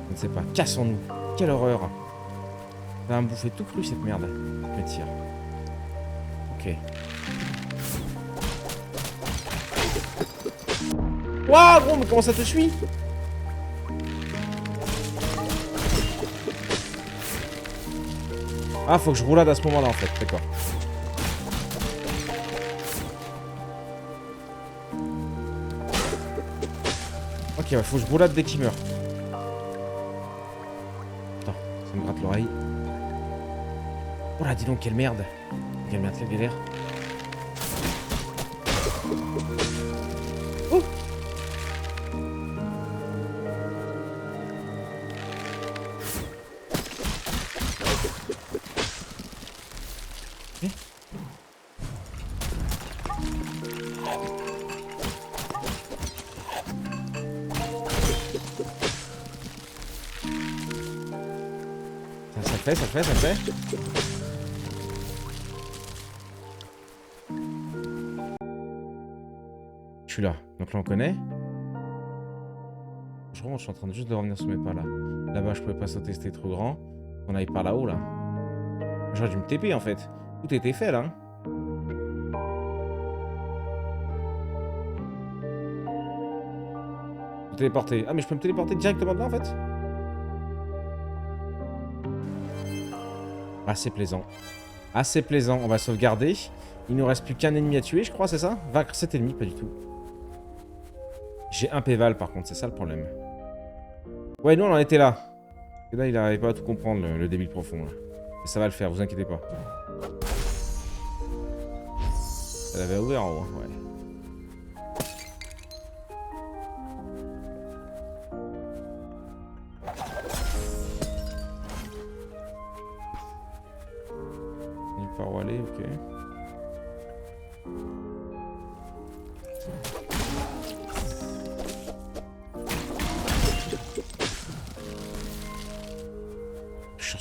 Je ne sais pas, cassons-nous. Quelle horreur. Ça va me bouffer tout cru, cette merde. Je me tire. Ok. Waouh, gros, mais comment ça te suit? Ah, faut que je roulade à ce moment-là, en fait. D'accord. Ok, ouais, faut que je roulade dès qu'il meurt. Attends, ça me gratte l'oreille. Oh là, dis donc, quelle merde. Quelle merde, quelle galère. Oh! Ça le fait. Je suis là. Donc là, on connaît. Je suis en train de juste de revenir sur mes pas là. Là-bas, je pouvais pas sauter, c'était trop grand. On aille par là-haut, là. J'aurais dû me TP, en fait. Tout était fait, là. Hein. Me téléporter. Ah, mais je peux me téléporter directement dedans, en fait? Assez plaisant. Assez plaisant. On va sauvegarder. Il nous reste plus qu'un ennemi à tuer, je crois, c'est ça? Vaincre 7 ennemis, pas du tout. J'ai un péval, par contre, c'est ça le problème. Ouais, nous, on en était là. Et là, il n'arrivait pas à tout comprendre, le débile profond. Là. Et ça va le faire, vous inquiétez pas. Elle avait ouvert en haut, ouais. Nulle part où aller, ok.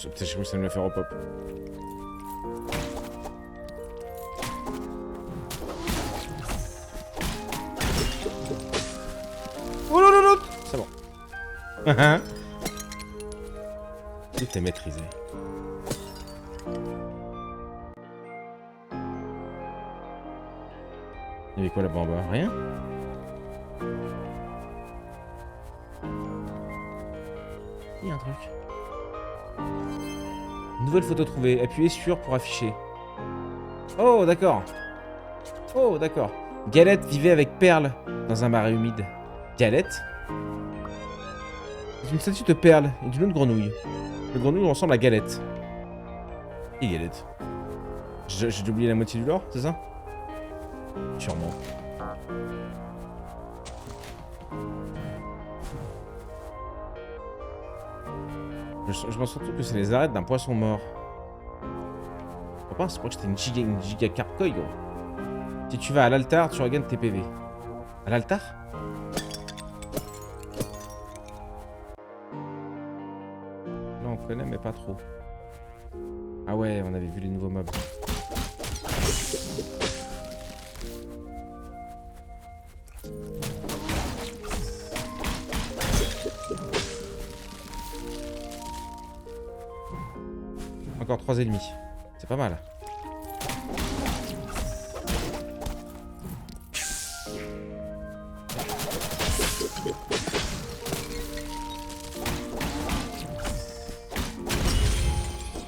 Putain, j'ai cru que ça me l'a fait repop. Oh non, non, non. C'est bon. Tout est maîtrisé. Il y avait quoi là-bas en bas? Rien? Il y a un truc. Nouvelle photo trouvée. Appuyez sur pour afficher. Oh, d'accord. Oh, d'accord. Galette vivait avec Perle dans un marais humide. Galette? C'est une statue de Perle et d'une autre grenouille. Le grenouille ressemble à Galette. Et Galette. J'ai oublié la moitié du lore, c'est ça? Sûrement. Je pense surtout que c'est les arêtes d'un poisson mort. Je crois que c'était une giga carpe-coille, gros. Si tu vas à l'altar, tu regagnes tes PV. À l'altar? Là, on connaît, mais pas trop. Ah ouais, on avait vu les nouveaux mobs. Encore 3 ennemis. C'est pas mal.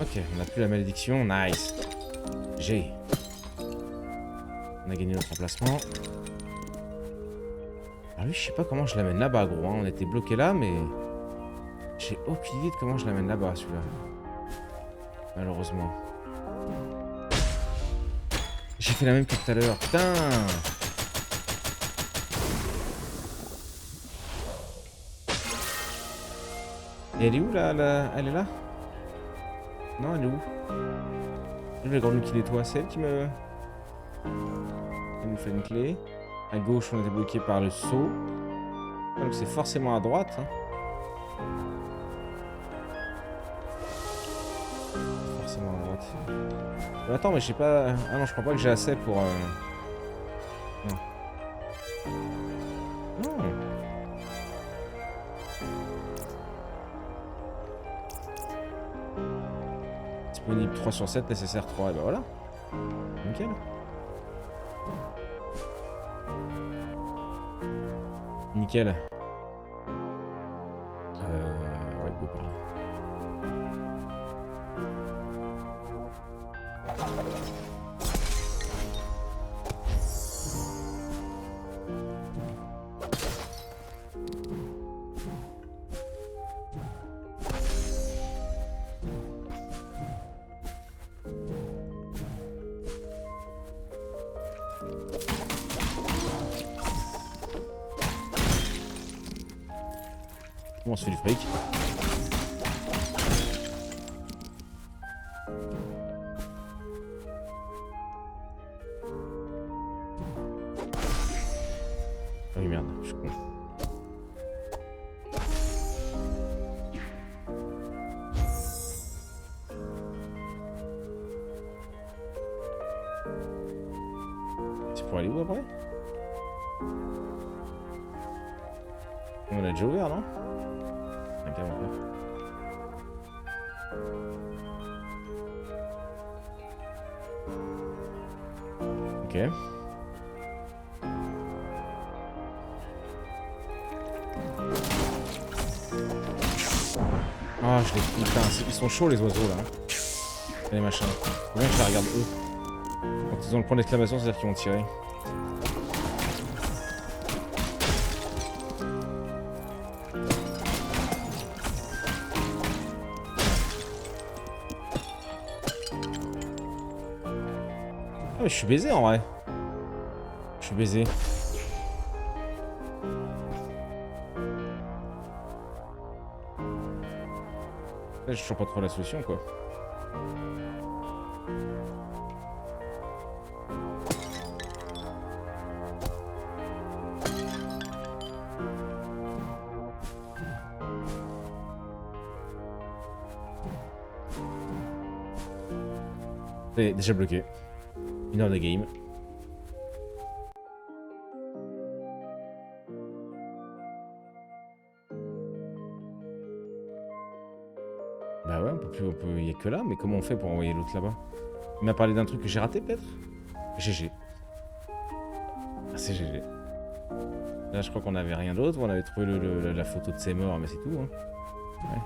Ok, on a plus la malédiction. Nice. G. On a gagné notre emplacement. Alors lui, je sais pas comment je l'amène là-bas, gros. Hein. On était bloqué là, mais... J'ai aucune idée de comment je l'amène là-bas, celui-là. Malheureusement. J'ai fait la même que tout à l'heure. Putain! Et elle est où, là, Elle est là? Non, elle est où? Le grand qui nettoie, c'est elle qui me... Elle nous fait une clé. À gauche, on était bloqué par le saut. Donc c'est forcément à droite. Hein. Forcément à droite. Attends, mais je sais pas... Ah non, je crois pas que j'ai assez pour... Non. Non. Disponible 3 sur 7, nécessaire 3. Et ben voilà. Nickel. Nickel. Ouais, go par là. On se fait du fric. Ah oui merde, je suis con. C'est pour aller où après? On l'a déjà ouvert, non? Ok. Ah, je les... Putain, ils sont chauds les oiseaux là. Les machins. Faut bien que je les regarde eux. Quand ils ont le point d'exclamation, c'est-à-dire qu'ils vont tirer. Ah mais je suis baisé en vrai. Je suis baisé. Là, je sens pas trop la solution quoi. C'est déjà bloqué. 1 heure de game. Bah ouais, on peut plus, y a que là, mais comment on fait pour envoyer l'autre là-bas? Il m'a parlé d'un truc que j'ai raté peut-être? GG. Ah c'est GG. Là je crois qu'on avait rien d'autre, on avait trouvé la photo de ses morts, mais c'est tout. Hein. Ouais.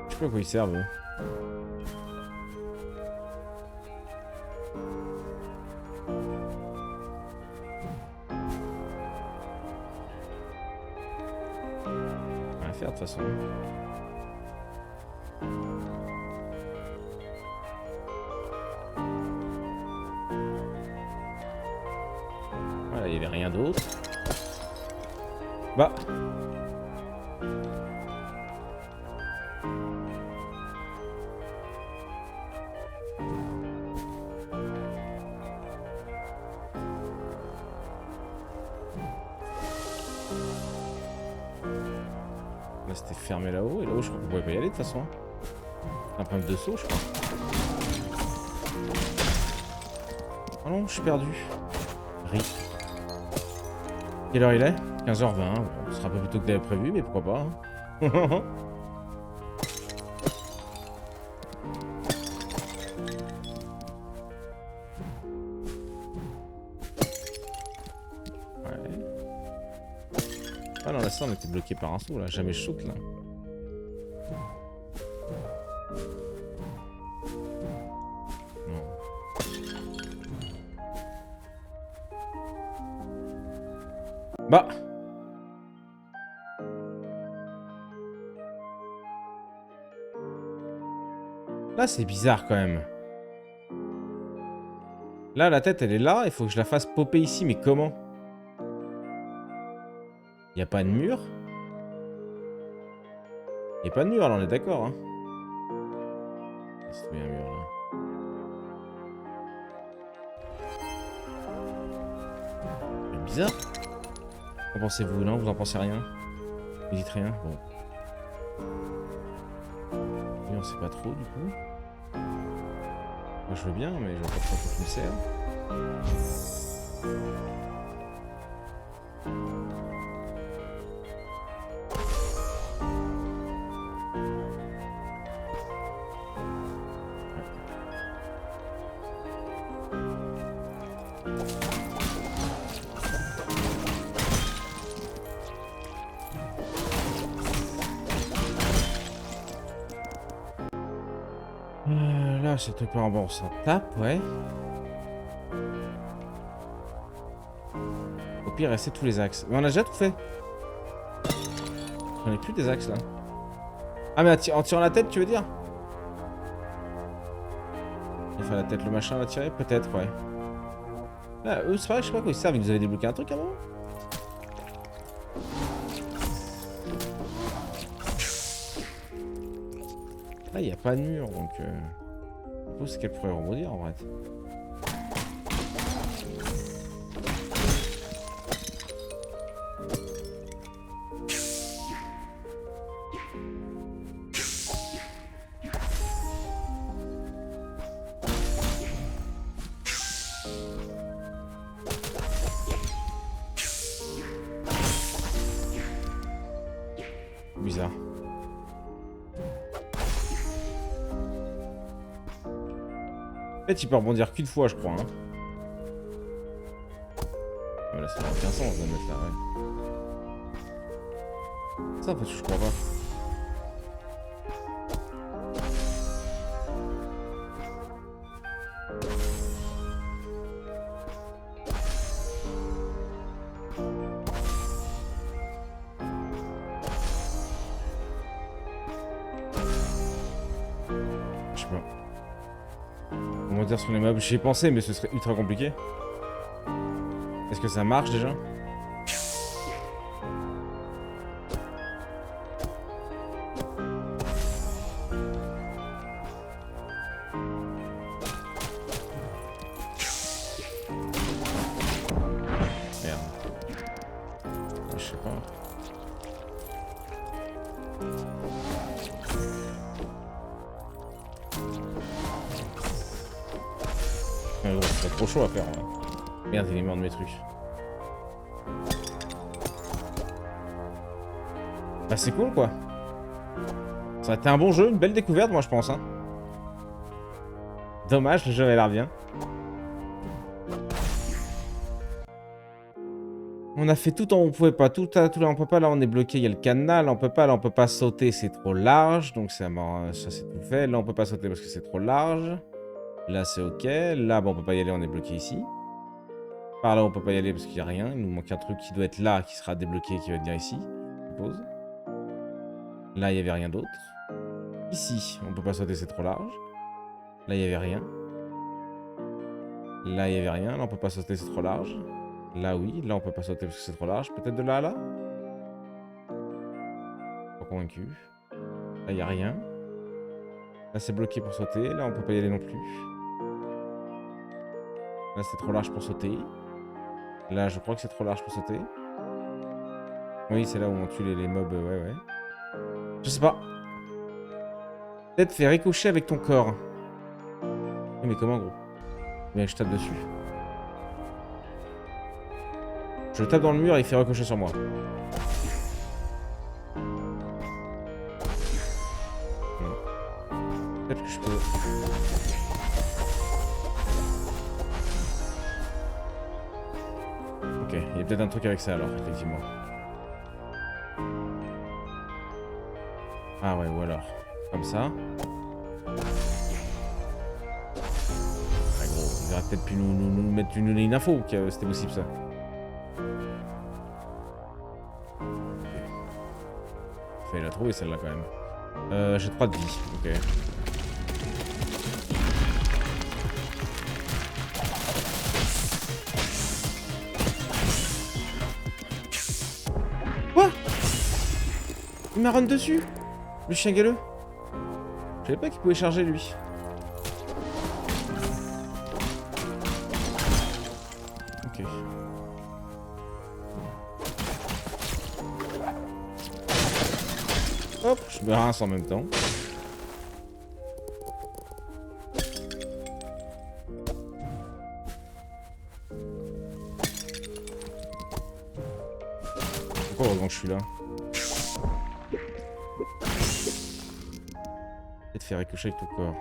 Je sais pas à quoi ils servent. Eux. Rien à faire de toute façon. Voilà, il n'y avait rien d'autre. Bah. c'était fermé là-haut. Et là-haut, je crois qu'on pouvait pas y aller de toute façon. Un problème de saut, je crois. Oh non, je suis perdu. Rip. Quelle heure il est? 15h20. Bon, ce sera un peu plus tôt que d'avais prévu, mais pourquoi pas. Hein. Ah non, là, ça, on était bloqué par un saut, là. Jamais je saute, là. Non. Bah. Là, c'est bizarre, quand même. Là, la tête, elle est là. Il faut que je la fasse popper ici, mais comment? Y a pas de mur? Y a pas de mur, là, on est d'accord, hein. C'est bien un mur, là. C'est bizarre. Qu'en pensez-vous? Non, vous en pensez rien? Vous dites rien? Bon. Oui, on sait pas trop, du coup. Moi, je veux bien, mais je vois pas trop ce qui me sert. Là, c'est truc pas bon, on s'en tape, ouais. Au pire, rester tous les axes. Mais on a déjà tout fait. On est plus des axes, là. Ah, mais en tirant la tête, tu veux dire? Il faut la tête, le machin, la tirer? Peut-être, ouais. Là, eux, c'est vrai, je sais pas quoi ils servent. Ils nous avaient débloqué un truc avant? Là, il n'y a pas de mur, donc... Je suppose qu'elle pourrait rebondir, en vrai. Bizarre. En fait, il peut rebondir qu'une fois, je crois. Hein. Ah, là, ça n'a aucun sens de le mettre là, ouais. Ça, en fait, je crois pas. Je sais pas. On va dire sur les meubles. J'y ai pensé, mais ce serait ultra compliqué. Est-ce que ça marche déjà? Merde. Je sais pas. C'est trop chaud à faire. Ouais. Merde, il est mort de mes trucs. Bah c'est cool quoi. Ça a été un bon jeu, une belle découverte moi je pense. Hein. Dommage, le jeu avait l'air bien. On a fait tout en on pouvait pas, tout là on peut pas, là on est bloqué, il y a le canal, on peut pas, là on peut pas sauter, c'est trop large, donc ça c'est tout fait. Là on peut pas sauter parce que c'est trop large. Là c'est ok, là bon on peut pas y aller, on est bloqué ici. Par là on peut pas y aller parce qu'il y a rien, il nous manque un truc qui doit être là, qui sera débloqué, qui va venir ici, je suppose. Là il y avait rien d'autre. Ici on peut pas sauter, c'est trop large. Là il y avait rien. Là il y avait rien, là on peut pas sauter, c'est trop large. Là oui, là on peut pas sauter parce que c'est trop large. Peut-être de là à là? Pas convaincu. Là il y a rien. Là c'est bloqué pour sauter, là on peut pas y aller non plus. Là c'est trop large pour sauter. Là je crois que c'est trop large pour sauter. Oui c'est là où on tue les mobs, ouais ouais. Je sais pas. Peut-être fait ricocher avec ton corps. Mais comment, gros? Mais je tape dessus. Je tape dans le mur et il fait ricocher sur moi. Peut-être que je peux... Ok, il y a peut-être un truc avec ça alors, effectivement. Ah ouais, ou alors, comme ça. Ah gros, il aurait peut-être pu nous mettre une info que c'était possible ça. Fallait la trouver celle-là quand même. J'ai 3 de vie, ok. Quoi? Il m'a run dessus? Le chien galeux? Je savais pas qu'il pouvait charger lui. Ok. Hop, je me rince en même temps. Pourquoi heureusement que je suis là? Et de faire ricocher avec ton corps.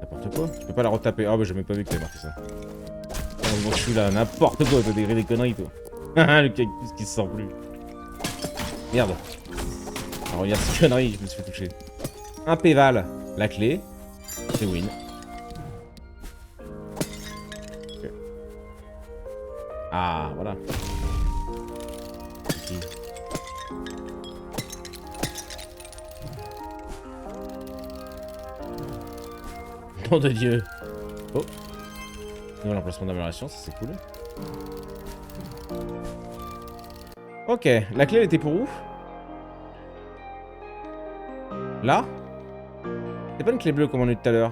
N'importe quoi. Tu peux pas la retaper. Ah bah j'ai même pas vu que t'avais marqué ça. Heureusement que je suis là. N'importe quoi, t'as des conneries toi. Le cactus qui se sort plus. Merde. Alors regarde cette connerie, je me suis fait toucher. Un péval. La clé. C'est win. Okay. Ah voilà. Okay. Nom de Dieu. Oh. Nouvel emplacement d'amélioration, ça c'est cool. Ok, la clé elle était pour où? Là? C'est pas une clé bleue comme on a eu tout à l'heure.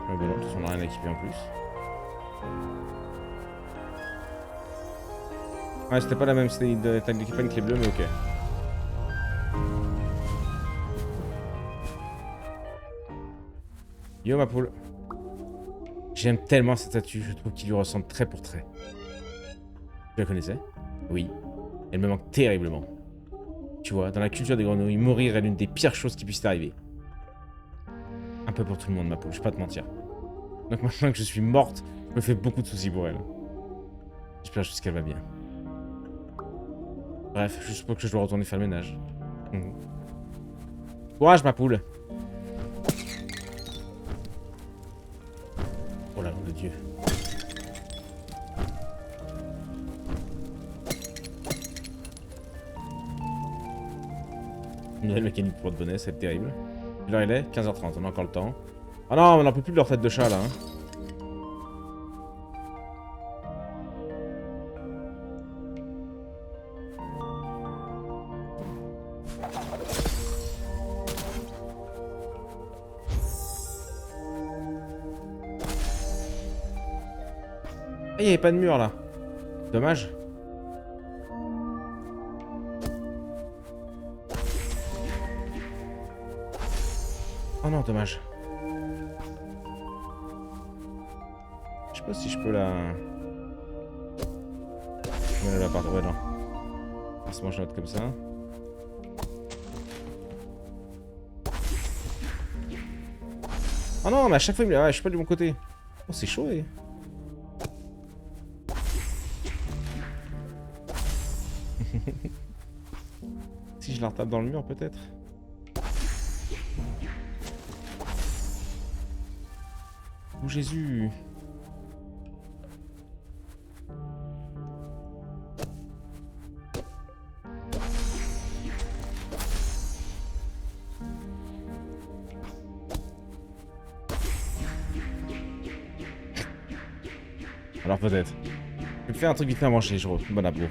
Mais bon, non, de toute façon on a rien à équiper en plus. Ouais, c'était pas la même, c'était pas une clé bleue, mais ok. Yo ma poule. J'aime tellement cette statue, je trouve qu'il lui ressemble trait pour trait. Tu la connaissais? Oui. Elle me manque terriblement. Tu vois, dans la culture des grenouilles, mourir est l'une des pires choses qui puissent t'arriver. Un peu pour tout le monde, ma poule, je vais pas te mentir. Donc maintenant que je suis morte, je me fais beaucoup de soucis pour elle. J'espère juste qu'elle va bien. Bref, je suppose que je dois retourner faire le ménage. Courage, ma poule. Oh là, nom de Dieu. Une nouvelle mécanique pour de bonnet, c'est terrible. Quelle heure il est? 15h30, on a encore le temps. Ah non, on n'en peut plus de leur tête de chat là. Hein. Ah, il n'y avait pas de mur là. Dommage. Oh non, dommage. Je sais pas si je peux la... Je la part... Ouais, non. Forcément, je note comme ça. Oh non, mais à chaque fois, ouais, je suis pas du bon côté. Oh, c'est chaud, eh. Si je la retape dans le mur, peut-être. Oh Jésus. Alors peut-être. Je vais faire un truc vite fait à manger, je bon abo.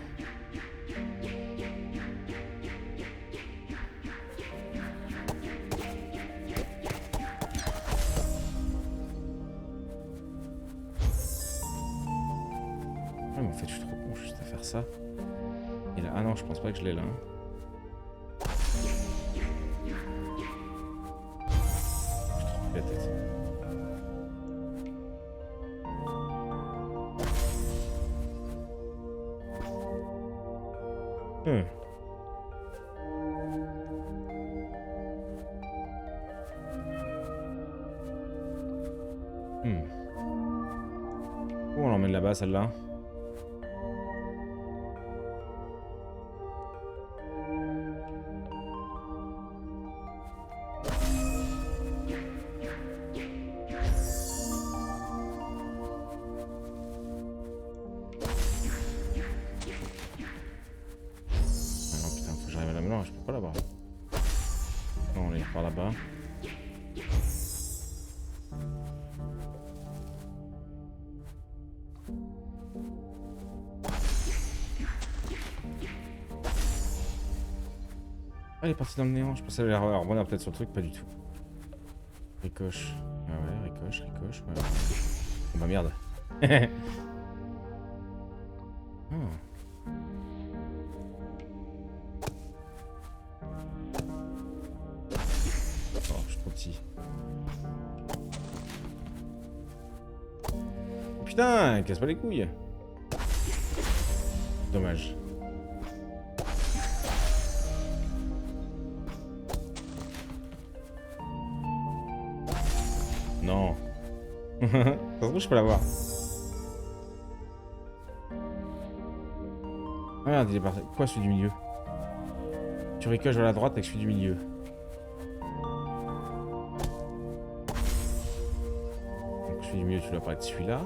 Ah mais en fait je suis trop con juste à faire ça. Et là, ah non, je pense pas que je l'ai là. Je trouve la tête. Où on l'emmène là-bas, celle-là? Non, je peux pas là-bas. Non, on est par là-bas. Ah, elle est partie dans le néant. Je pensais qu'elle allait rebondir peut-être sur le truc, pas du tout. Ricoche. Ah ouais, ricoche, ouais. Oh bah merde. Oh, je suis trop petit. Putain, casse pas les couilles. Dommage. Non. Ça se trouve, je peux l'avoir. Ah merde, il est parti. Quoi, celui du milieu? Tu ricoches vers la droite avec celui du milieu. Donc celui du milieu, tu dois pas être celui-là.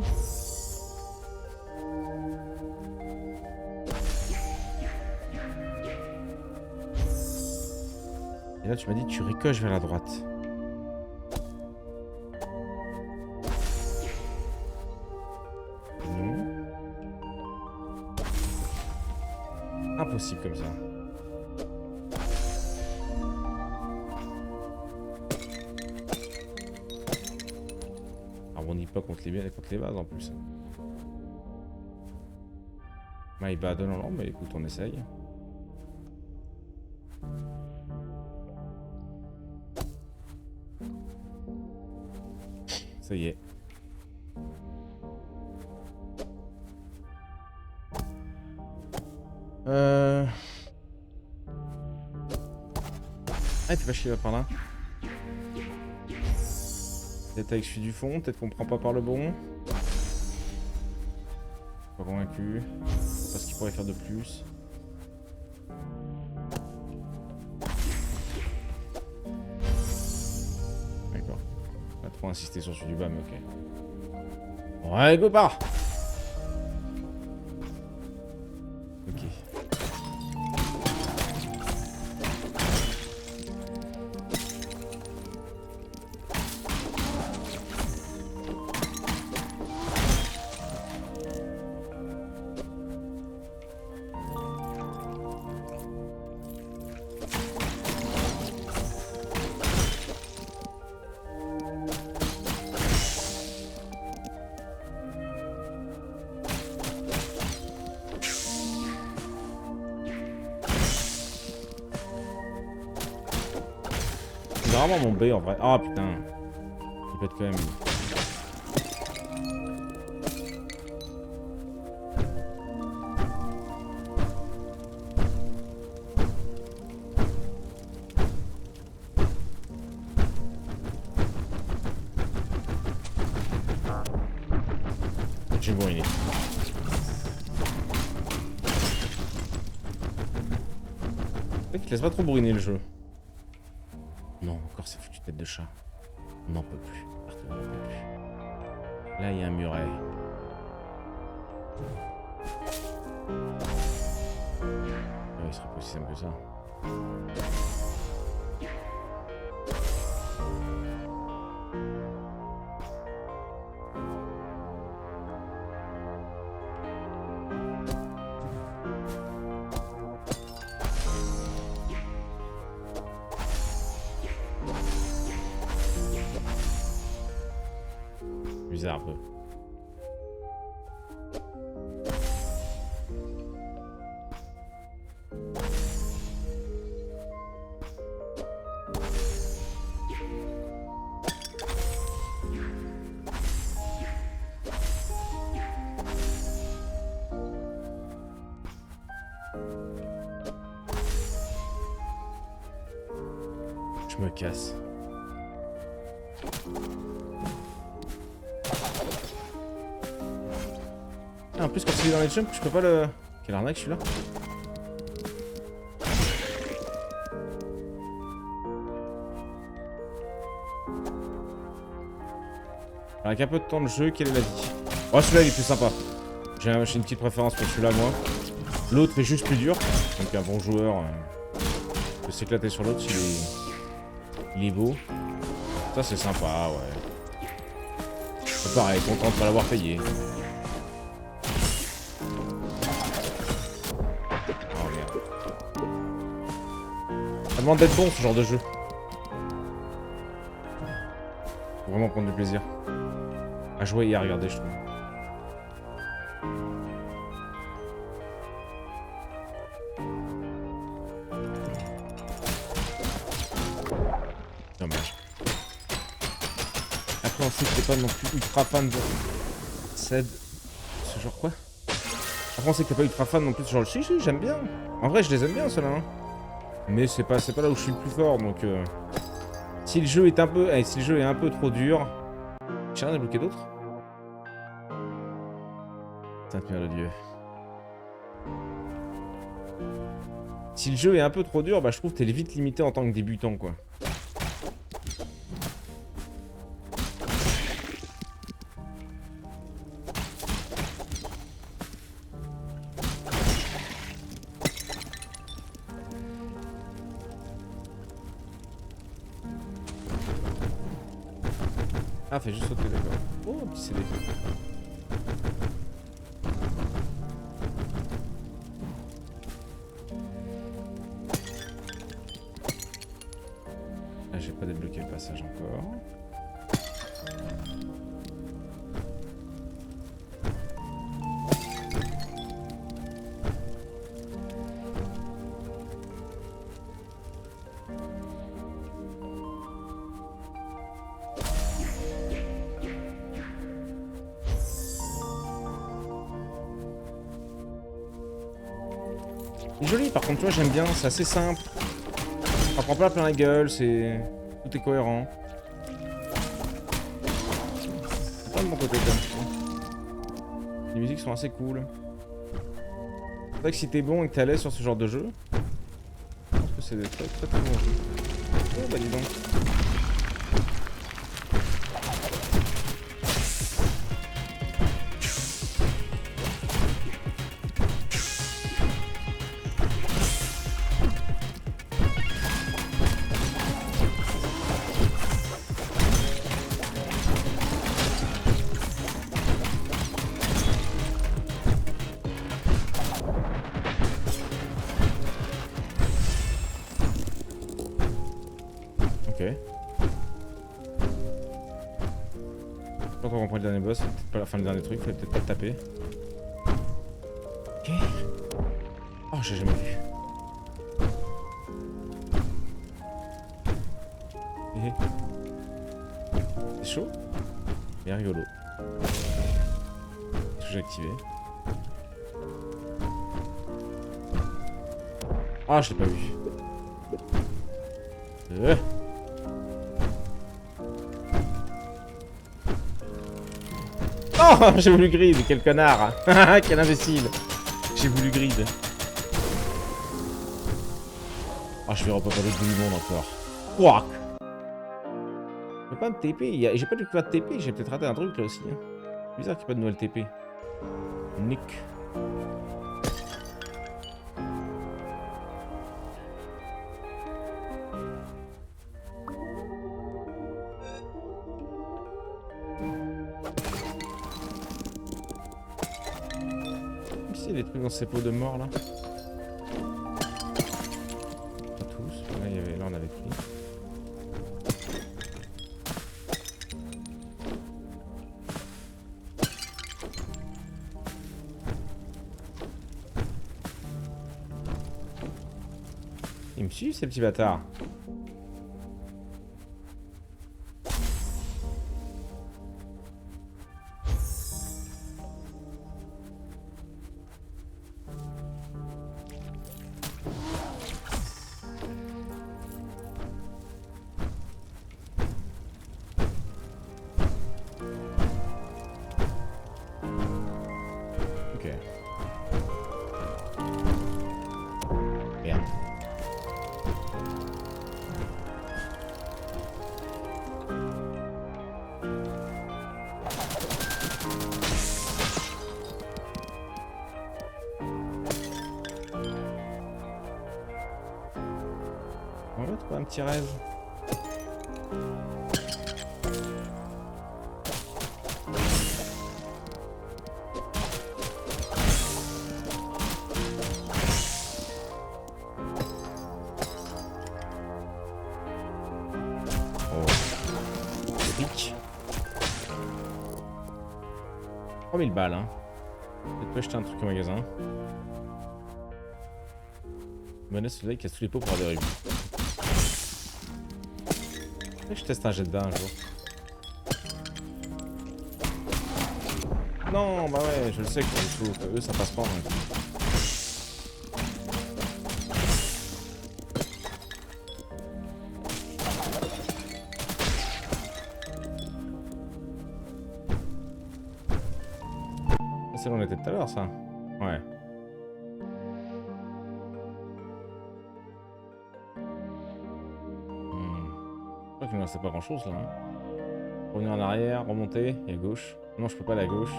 Et là, tu m'as dit que tu ricoches vers la droite. Impossible comme ça. Alors on n'y pas contre les bases en plus. My bad, non, mais écoute, on essaye. Ça y est. Ah, t'es pas chier par là. Peut-être avec celui du fond, peut-être qu'on prend pas par le bon. Pas convaincu. Pas ce qu'il pourrait faire de plus. D'accord. Pas trop insister sur celui du bas, mais ok. Ouais, go par. Ok. C'est vraiment mon B en vrai. Ah putain. Il peut être quand même. J'ai bourriné. En fait, il te laisse pas trop bourriner le jeu. Non, encore ces foutues têtes de chat. On n'en peut plus. Partout, on n'en peut plus. Là, il y a un muret. Ah, il serait pas aussi simple que ça. Bizarre un peu. Je me casse. Ah, en plus quand il est dans les jumps, je peux pas le... Quelle arnaque celui-là. Avec un peu de temps de jeu, quelle est la vie? Oh, celui-là il est plus sympa. J'ai une petite préférence pour celui-là, moi. L'autre est juste plus dur. Donc un bon joueur peut s'éclater sur l'autre s'il est... Il est beau. Ça c'est sympa, ouais. C'est pareil, content de pas l'avoir payé. Oh merde. Ça demande d'être bon ce genre de jeu. Faut vraiment prendre du plaisir. À jouer et à regarder, je trouve. Dommage. Après, on sait que t'es pas non plus ultra fan de... Ced... Ce genre quoi? Après, on sait que t'es pas ultra fan non plus de ce genre... Si, si, j'aime bien. En vrai, je les aime bien, ceux-là. Hein. Mais c'est pas là où je suis le plus fort, donc... Si le jeu est un peu... si le jeu est un peu trop dur... J'ai rien débloqué d'autre? Sainte Mère de Dieu. Si le jeu est un peu trop dur, bah je trouve que t'es vite limité en tant que débutant, quoi. Ah, fait juste sauter, d'accord. Oh, un petit CD. Ah, j'ai pas débloqué le passage encore. C'est joli, par contre, toi j'aime bien, c'est assez simple. Ça prend pas plein la gueule, c'est... Tout est cohérent. C'est pas de mon côté quand même. Les musiques sont assez cool. C'est vrai que si t'es bon et que t'es à l'aise sur ce genre de jeu, je pense que c'est des très très bons jeux. Oh bah dis donc. Ok. Quand on reprend le dernier boss, c'est peut-être pas la fin du dernier truc, fallait peut-être pas le taper. Ok. Oh, j'ai jamais vu. C'est chaud, mais rigolo. Est-ce que j'ai activé? Ah, je l'ai pas vu. Oh, j'ai voulu grid, quel connard. Quel imbécile. J'ai voulu grid. Ah, je vais repopper l'autre bout du monde encore. Quack. Je peux pas me TP, j'ai pas du coup de TP, j'ai peut-être raté un truc là aussi. Hein. Bizarre qu'il n'y ait pas de nouvelle TP. Nick. Ici, il y a des trucs dans ces pots de mort là. Pas tous, là on avait pris. Ils me suivent ces petits bâtards. On va trouver un petit rêve. Oh. Riche. 3000 balles, hein. Peut-être pas acheter un truc au magasin. Menace celui-là qui casse tous les pots pour avoir des rubis. Je teste un jet de bain un jour. Non, bah ouais, je le sais que eux ça passe pas. Donc. C'est là où on était tout à l'heure, ça. Ouais. Je crois qu'il ne restait pas grand chose là. Hein. Revenir en arrière, remonter et à gauche. Non, je peux pas aller à gauche.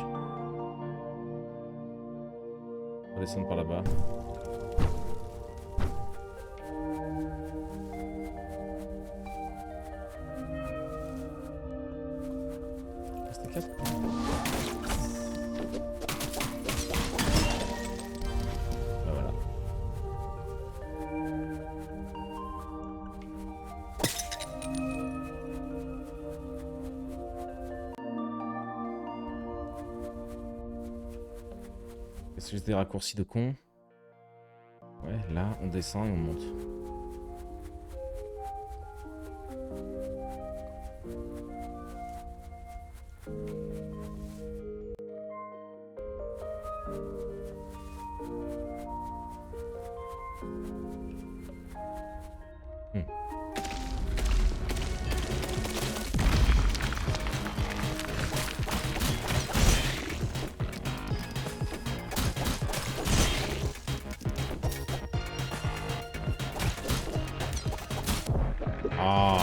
On va descendre par là-bas. C'était 4. Bah voilà. C'est juste des raccourcis de con. Ouais, là, on descend et on monte. Ah.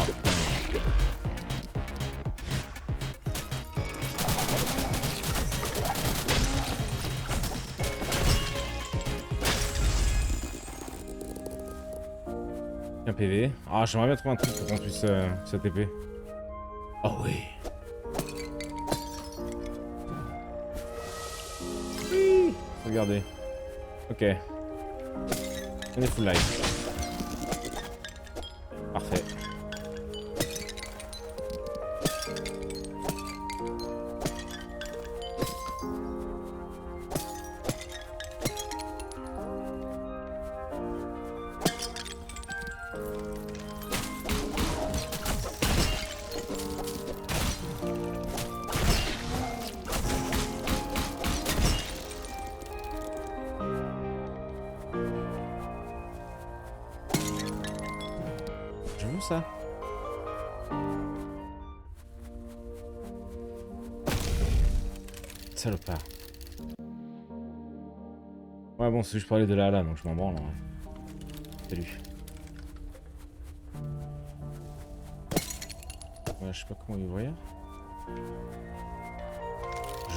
Un PV. Ah, j'aimerais bien trouver un truc pour qu'on puisse se TP. Oh oui. Regardez. Ok. On est full life. Parfait. J'avoue ça. Salopard. Ouais bon, c'est juste pour aller de là à là, donc je m'en branle. Ouais. Salut. Ouais, je sais pas comment y ouvrir.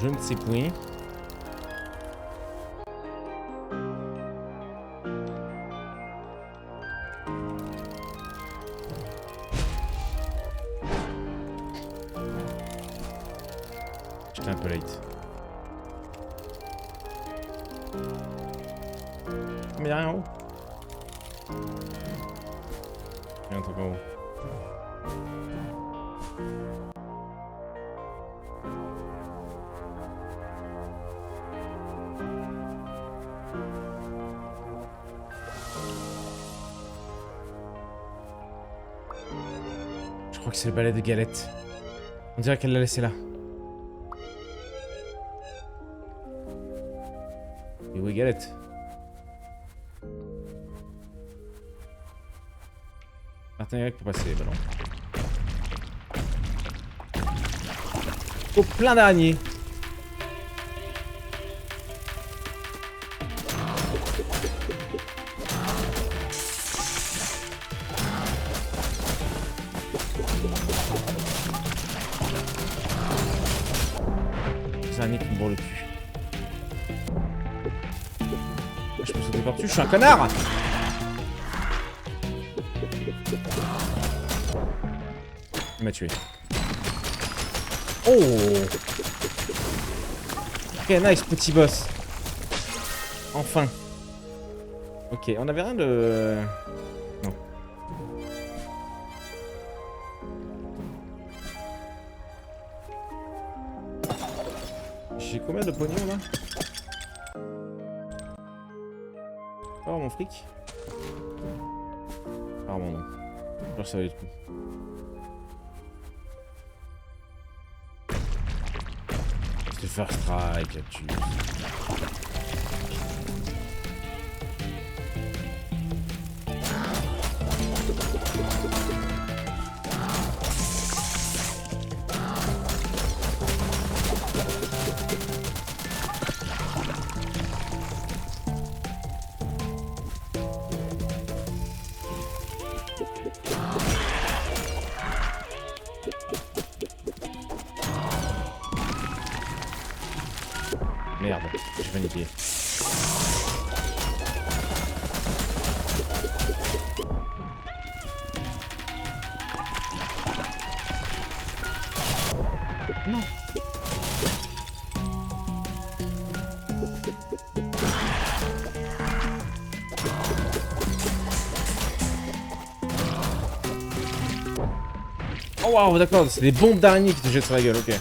Je ne sais point. J'étais un peu late. Mais y'a rien en haut. Y'a un truc en haut. Je crois que c'est le balai de Galette. On dirait qu'elle l'a laissé là. Et où est Galette? Martin Y pour passer les ballons. Oh, plein d'araignées. C'est un nid qui me bourre le cul. Je peux sauter par-dessus, je suis un connard. Il m'a tué. Oh. Ok, nice, petit boss. Enfin. Ok, on avait rien de... Non. J'ai combien de pognon là? Oh mon fric. Ah bon non. Genre ça va être cool. C'est first strike là-dessus. Merde, j'ai paniqué. Non. Oh waouh, d'accord, c'est des bombes d'araignées qui te jettent sur la gueule, ok.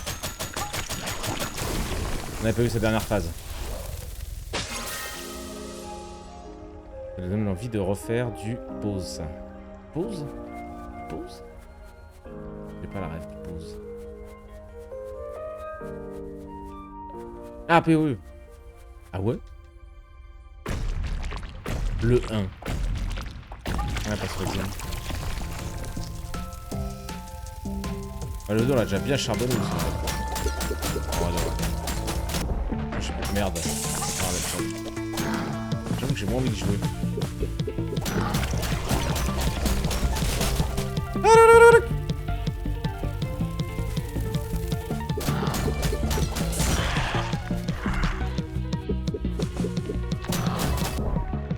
On avait pas vu sa dernière phase. Ça nous donne l'envie de refaire du pause. Pause? Pause? J'ai pas la rêve du pause. Ah, POE. Ah ouais? Le 1. Ouais, pas sur le deuxième. Ah, le 2 on l'a déjà bien charbonné aussi. Oh, merde. J'avoue que j'ai moins envie de jouer.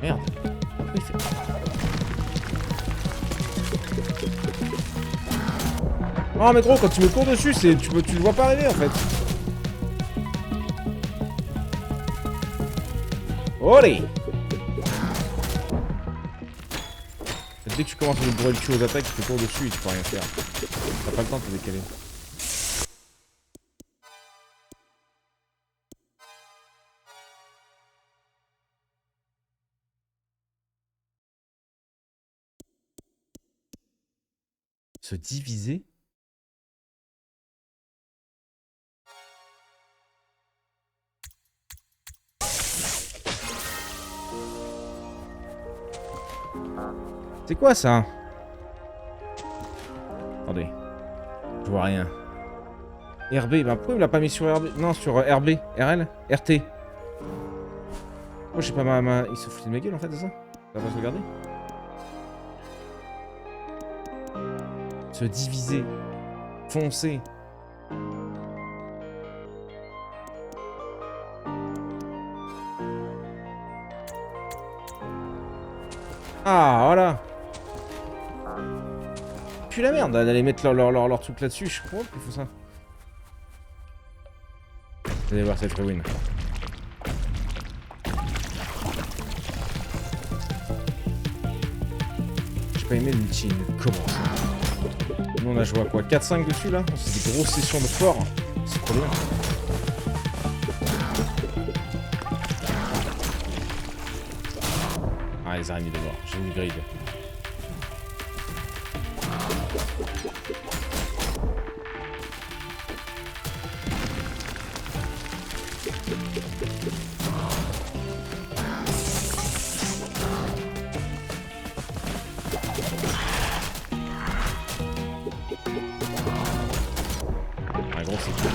Merde. Pourquoi il fait... Oh mais gros, quand tu me cours dessus, tu le vois pas arriver en fait. Olé! Dès que tu commences à me bourrer le cul aux attaques, tu te cours dessus et tu peux rien faire. T'as pas le temps de te décaler. Se diviser? C'est quoi ça? Attendez. Je vois rien. RB, bah pourquoi il me l'a pas mis sur RB? Non, sur RB. RL? RT. Moi j'ai pas ma... Il se fout de ma gueule en fait, c'est ça? Ça va pas se regarder? Se diviser. Foncer. Ah, voilà. Puis la merde d'aller mettre leur truc là-dessus, je crois qu'ils font ça. Vous allez voir cette ruine. J'ai pas aimé l'ultime. Comment ça? Nous on a joué à quoi? 4-5 dessus là? C'est des grosses sessions de sport. C'est trop bien. Ah les araignées de mort, j'ai une grille. Ah gros c'est cool.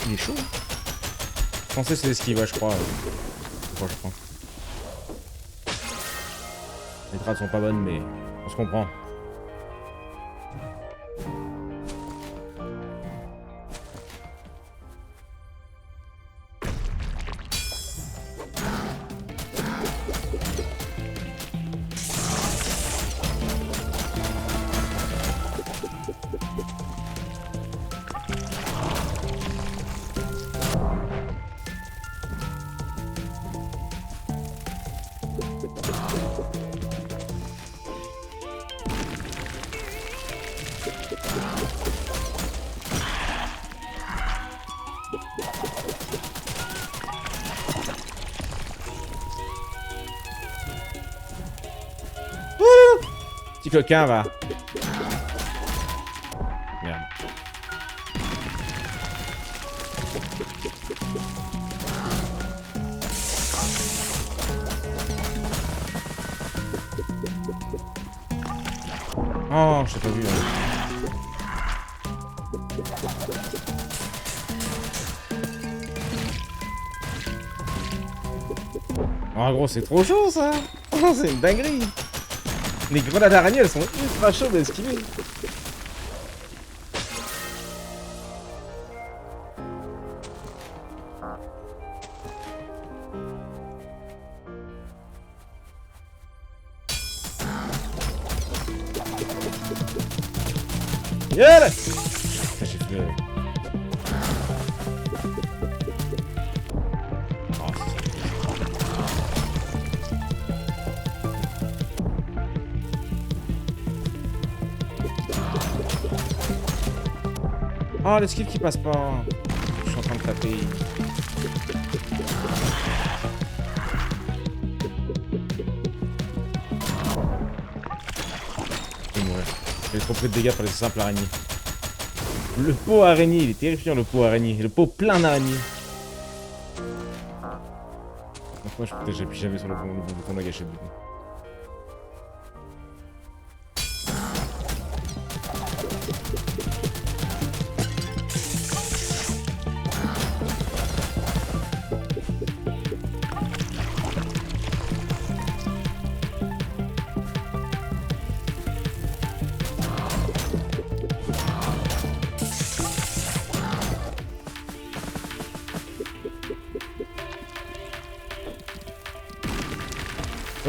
Il est chaud. Français c'est l'esquive, je crois. Je crois. Les trades sont pas bonnes mais on se comprend. Petit coquin, va. Merde. Oh, je t'ai pas vu. Oh, gros, c'est trop chaud, ça. Oh, c'est une dinguerie. Les grenades araignées, elles sont ultra chaudes à esquiver. Yeah! J'ai fait le... Oh, oh, l'esquive qui passe pas. Je suis en train de taper. Je vais mourir. J'ai trop pris de dégâts pour les simples araignées. Le pot araignée, il est terrifiant le pot araignée. Le pot plein d'araignées. Donc moi je peut-être j'appuie jamais sur le bouton de gâcher le bouton.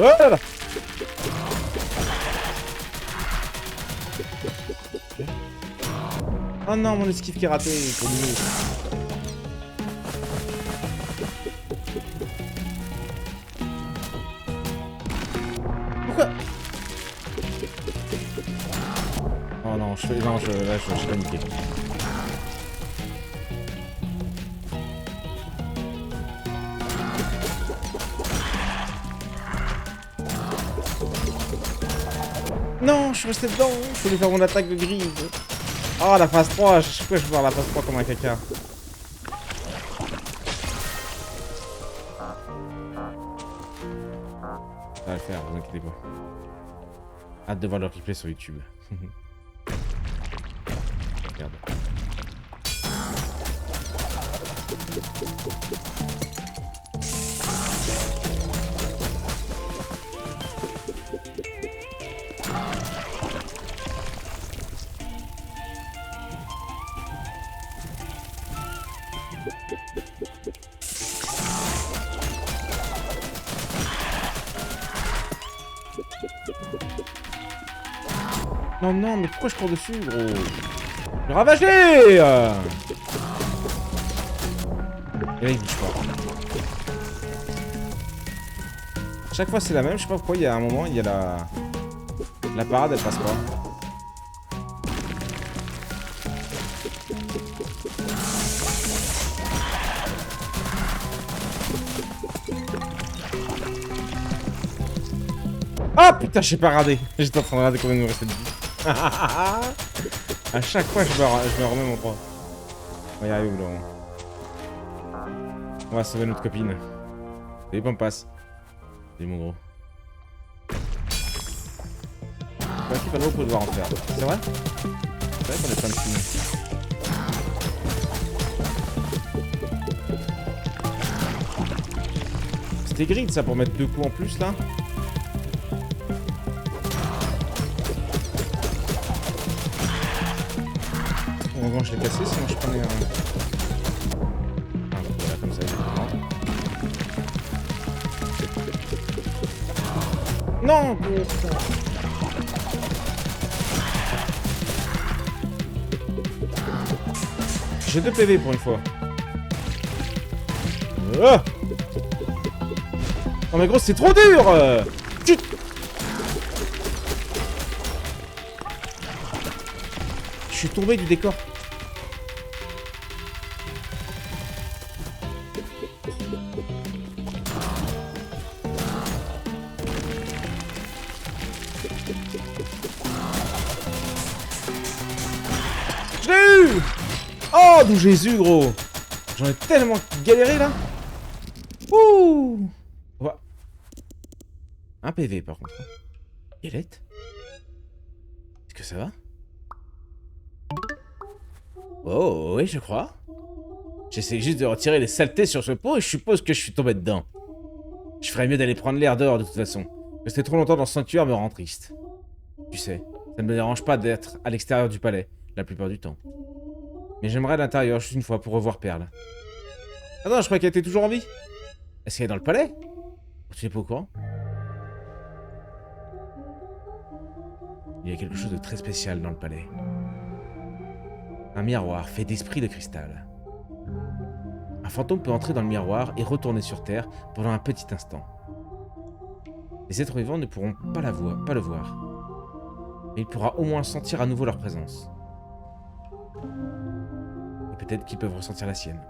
Oh là là! Oh non, mon esquive qui est raté, pour nous. Pourquoi? Oh non, je fais... Non, là, je suis paniqué. Non, je suis resté dedans, je voulais faire mon attaque de grise. Oh, la phase 3, je sais pas, je vais voir la phase 3 comme un caca. Ça va le faire, vous inquiétez pas. Hâte de voir le replay sur YouTube. Regarde. Non, non, mais pourquoi je cours dessus, gros? Le ravager! Et là, il bouge pas. Chaque fois, c'est la même. Je sais pas pourquoi, il y a un moment, il y a la parade, elle passe pas. Ah putain, j'ai pas radé. J'étais en train de regarder combien il nous restait de vie. À chaque fois, je me remets mon droit. On va y arriver, Laurent. On va sauver notre copine. Salut, Pampas. Salut, mon gros. Je suis pas de l'eau pour devoir en faire. C'est vrai? C'est vrai qu'on est plein de films. C'était grid ça pour mettre 2 coups en plus là. Bon, je l'ai cassé, sinon je prenais un... Ah, donc voilà, comme ça, évidemment. Non, putain. J'ai 2 PV pour une fois. Oh, Oh mais gros, c'est trop dur. Chut. Je suis tombé du décor. Je l'ai eu. Oh, d'où Jésus, gros. J'en ai tellement galéré, là. Ouh. Ouais. Un PV, par contre. Galette. Est-ce que ça va? Oh, oui, je crois. J'essaie juste de retirer les saletés sur ce pot et je suppose que je suis tombé dedans. Je ferais mieux d'aller prendre l'air dehors, de toute façon. Rester trop longtemps dans ce sanctuaire me rend triste. Tu sais, ça ne me dérange pas d'être à l'extérieur du palais, la plupart du temps. Mais j'aimerais à l'intérieur juste une fois pour revoir Perle. Attends, je croyais qu'elle était toujours en vie. Est-ce qu'elle est dans le palais? Tu n'es pas au courant? Il y a quelque chose de très spécial dans le palais. Un miroir fait d'esprit de cristal. Un fantôme peut entrer dans le miroir et retourner sur Terre pendant un petit instant. Les êtres vivants ne pourront pas le voir. Mais il pourra au moins sentir à nouveau leur présence. Et peut-être qu'ils peuvent ressentir la sienne.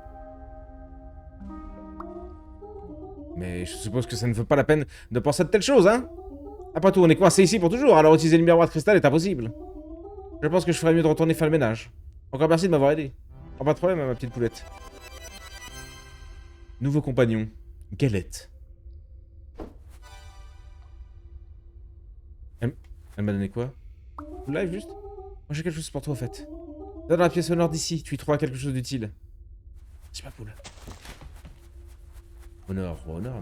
Mais je suppose que ça ne vaut pas la peine de penser à de telles choses, hein? Après tout, on est coincé ici pour toujours, alors utiliser le miroir de cristal est impossible. Je pense que je ferais mieux de retourner faire le ménage. Encore merci de m'avoir aidé. Oh, pas de problème, ma petite poulette. Nouveau compagnon, Galette. Elle m'a donné quoi? Live juste? Moi j'ai quelque chose pour toi, en fait. Là, dans la pièce au nord d'ici, tu y trouveras quelque chose d'utile. C'est pas cool. Honneur, honneur.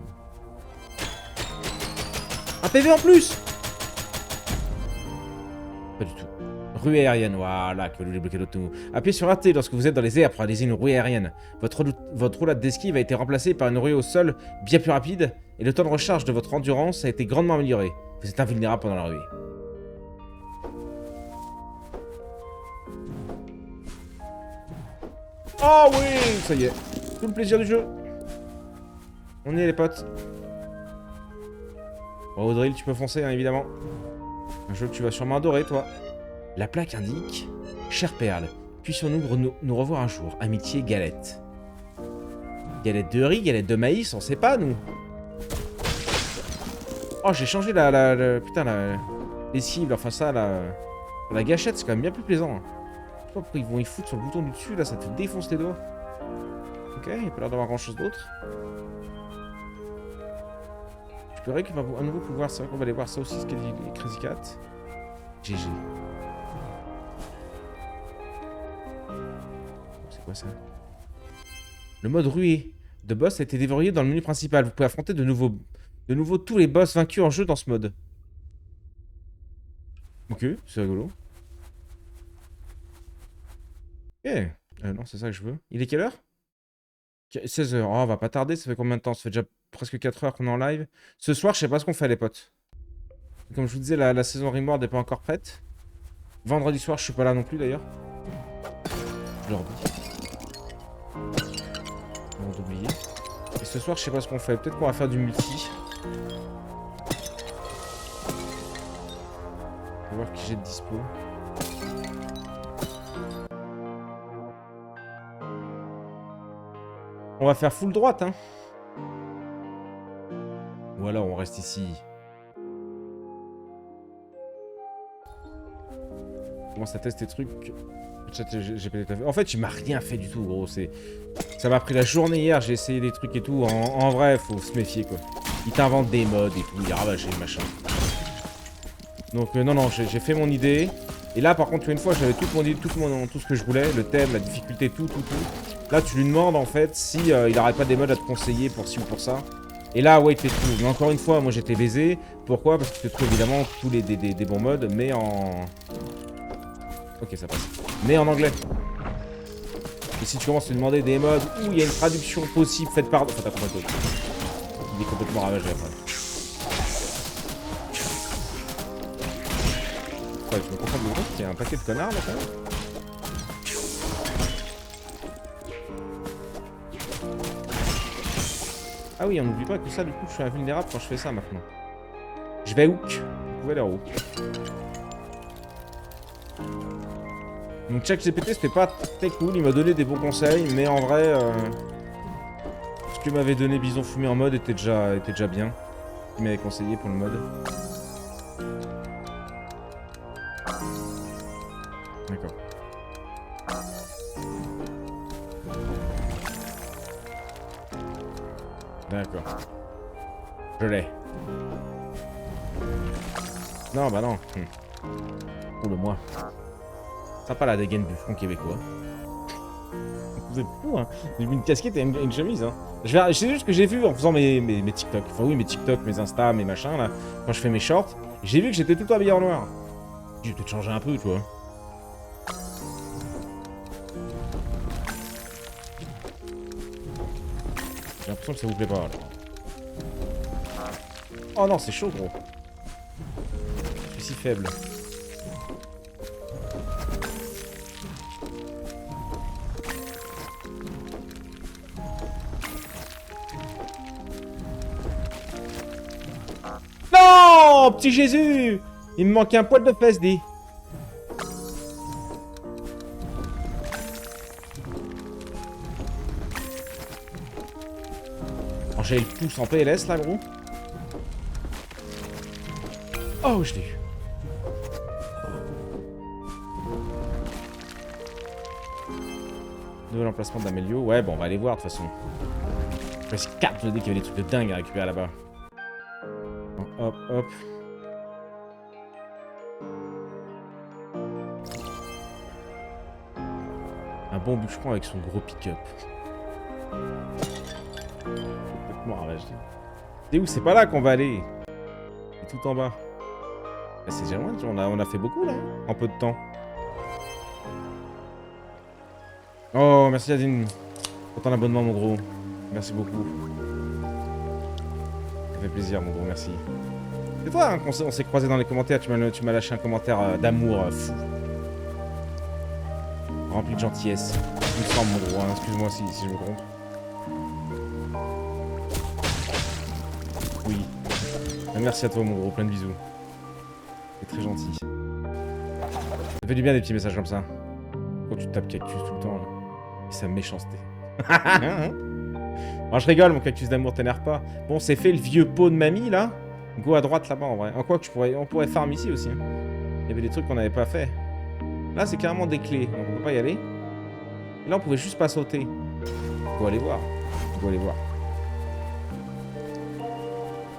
Un PV en plus! Pas du tout. Rue aérienne, voilà, que vous voulez bloquer l'auto. Appuyez sur RT lorsque vous êtes dans les airs pour réaliser une rue aérienne. Votre roulade d'esquive a été remplacée par une rue au sol bien plus rapide, et le temps de recharge de votre endurance a été grandement amélioré. Vous êtes invulnérable pendant la ruée. Oh oui, ça y est. Tout le plaisir du jeu. On y est les potes. Bon, Audril, tu peux foncer, hein, évidemment. Un jeu que tu vas sûrement adorer, toi. La plaque indique « Chère Perle, puissions-nous nous revoir un jour. Amitié, Galette. » Galette de riz, galette de maïs, on sait pas, nous. Oh, j'ai changé putain, les cibles, enfin ça, la gâchette, c'est quand même bien plus plaisant. Hein. Je sais pas pourquoi ils vont y foutre sur le bouton du dessus, là, ça te défonce les doigts. Ok, il n'y a pas l'air d'avoir grand-chose d'autre. Je peux récupérer un nouveau pouvoir, c'est vrai qu'on va aller voir ça aussi, ce qu'est les Crazy Cat. GG. C'est quoi ça? Le mode ruée de boss a été déverrouillé dans le menu principal. Vous pouvez affronter de nouveau tous les boss vaincus en jeu dans ce mode. Ok, c'est rigolo. Ok. Non, c'est ça que je veux. Il est quelle heure? 16 h. Oh, on va pas tarder. Ça fait combien de temps? Ça fait déjà presque 4 heures qu'on est en live. Ce soir, je sais pas ce qu'on fait, les potes. Comme je vous disais, la saison Rimworld n'est pas encore prête. Vendredi soir, je suis pas là non plus, d'ailleurs. Je leur dis. Avant d'oublier. Et ce soir, je sais pas ce qu'on fait. Peut-être qu'on va faire du multi. On va voir qui j'ai de dispo. On va faire full droite, hein. Ou alors on reste ici. On commence à tester des trucs. En fait, il m'a rien fait du tout, gros. Ça m'a pris la journée hier. J'ai essayé des trucs et tout. En vrai, faut se méfier, quoi. Il t'invente des modes et tout. Il ravage les machins. Donc, non, j'ai fait mon idée. Et là, par contre, une fois, j'avais tout ce que je voulais. Le thème, la difficulté, tout. Là, tu lui demandes, en fait, si il n'aurait pas des modes à te conseiller pour ci ou pour ça. Et là, ouais, il te les trouve. Mais encore une fois, moi, j'étais baisé. Pourquoi? Parce que tu te trouves évidemment tous des bons modes, mais en... Ok, ça passe. Mais en anglais. Et si tu commences à lui demander des modes où il y a une traduction possible faite par... Enfin, t'as compris. Il est complètement ravagé après. Ouais, je me comprends de qu'il y a un paquet de connards là quand même. Ah oui, on n'oublie pas que ça, du coup, je suis invulnérable quand je fais ça maintenant. Je vais hook. Vous pouvez aller en hook. Donc ChatGPT, c'était pas très cool. Il m'a donné des bons conseils, mais en vrai, ce que m'avait donné Bison Fumé en mode était déjà bien. Il m'avait conseillé pour le mode. D'accord. D'accord. Je l'ai. Non, bah non. Pour le moi. Sympa la dégaine du front québécois. Vous êtes fous, hein. J'ai mis une casquette et une chemise, hein. C'est juste que j'ai vu en faisant mes TikTok. Enfin oui, mes TikTok, mes Insta, mes machins, là. Quand je fais mes shorts, j'ai vu que j'étais tout le temps habillé en noir. J'ai peut-être changé un peu, tu vois. J'ai l'impression que ça vous plaît pas, là. Oh non, c'est chaud, gros. Je suis si faible. Non, petit Jésus! Il me manquait un poil de fesse, dit. Oh, j'ai le pouce en PLS, là, gros. Oh, je l'ai eu. Nouvel emplacement d'Amélio. Ouais, bon, on va aller voir, de toute façon. Je me suis 4, je me dis qu'il y avait des trucs de dingue à récupérer là-bas. Hop, hop. Un bon bûcheron avec son gros pick-up. C'est où? C'est pas là qu'on va aller. C'est tout en bas. C'est déjà loin, on a fait beaucoup là, en peu de temps. Oh, merci Adine pour ton abonnement, mon gros. Merci beaucoup. Ça fait plaisir, mon gros, merci. C'est toi, hein, on s'est croisé dans les commentaires, tu m'as lâché un commentaire d'amour fou. Rempli de gentillesse. Il me semble, mon gros, hein, excuse-moi si je me trompe. Oui. Merci à toi, mon gros, plein de bisous. C'est très gentil. Ça fait du bien des petits messages comme ça. Quand tu tapes cactus tout le temps, là. Et sa méchanceté. Bon, je rigole, mon cactus d'amour, t'énerve pas. Bon, c'est fait le vieux pot de mamie, là. Go à droite, là-bas, en vrai. En quoi que on pourrait farm ici, aussi. Hein. Il y avait des trucs qu'on n'avait pas fait. Là, c'est clairement des clés, donc on peut pas y aller. Et là, on pouvait juste pas sauter. Go aller voir. Go aller voir.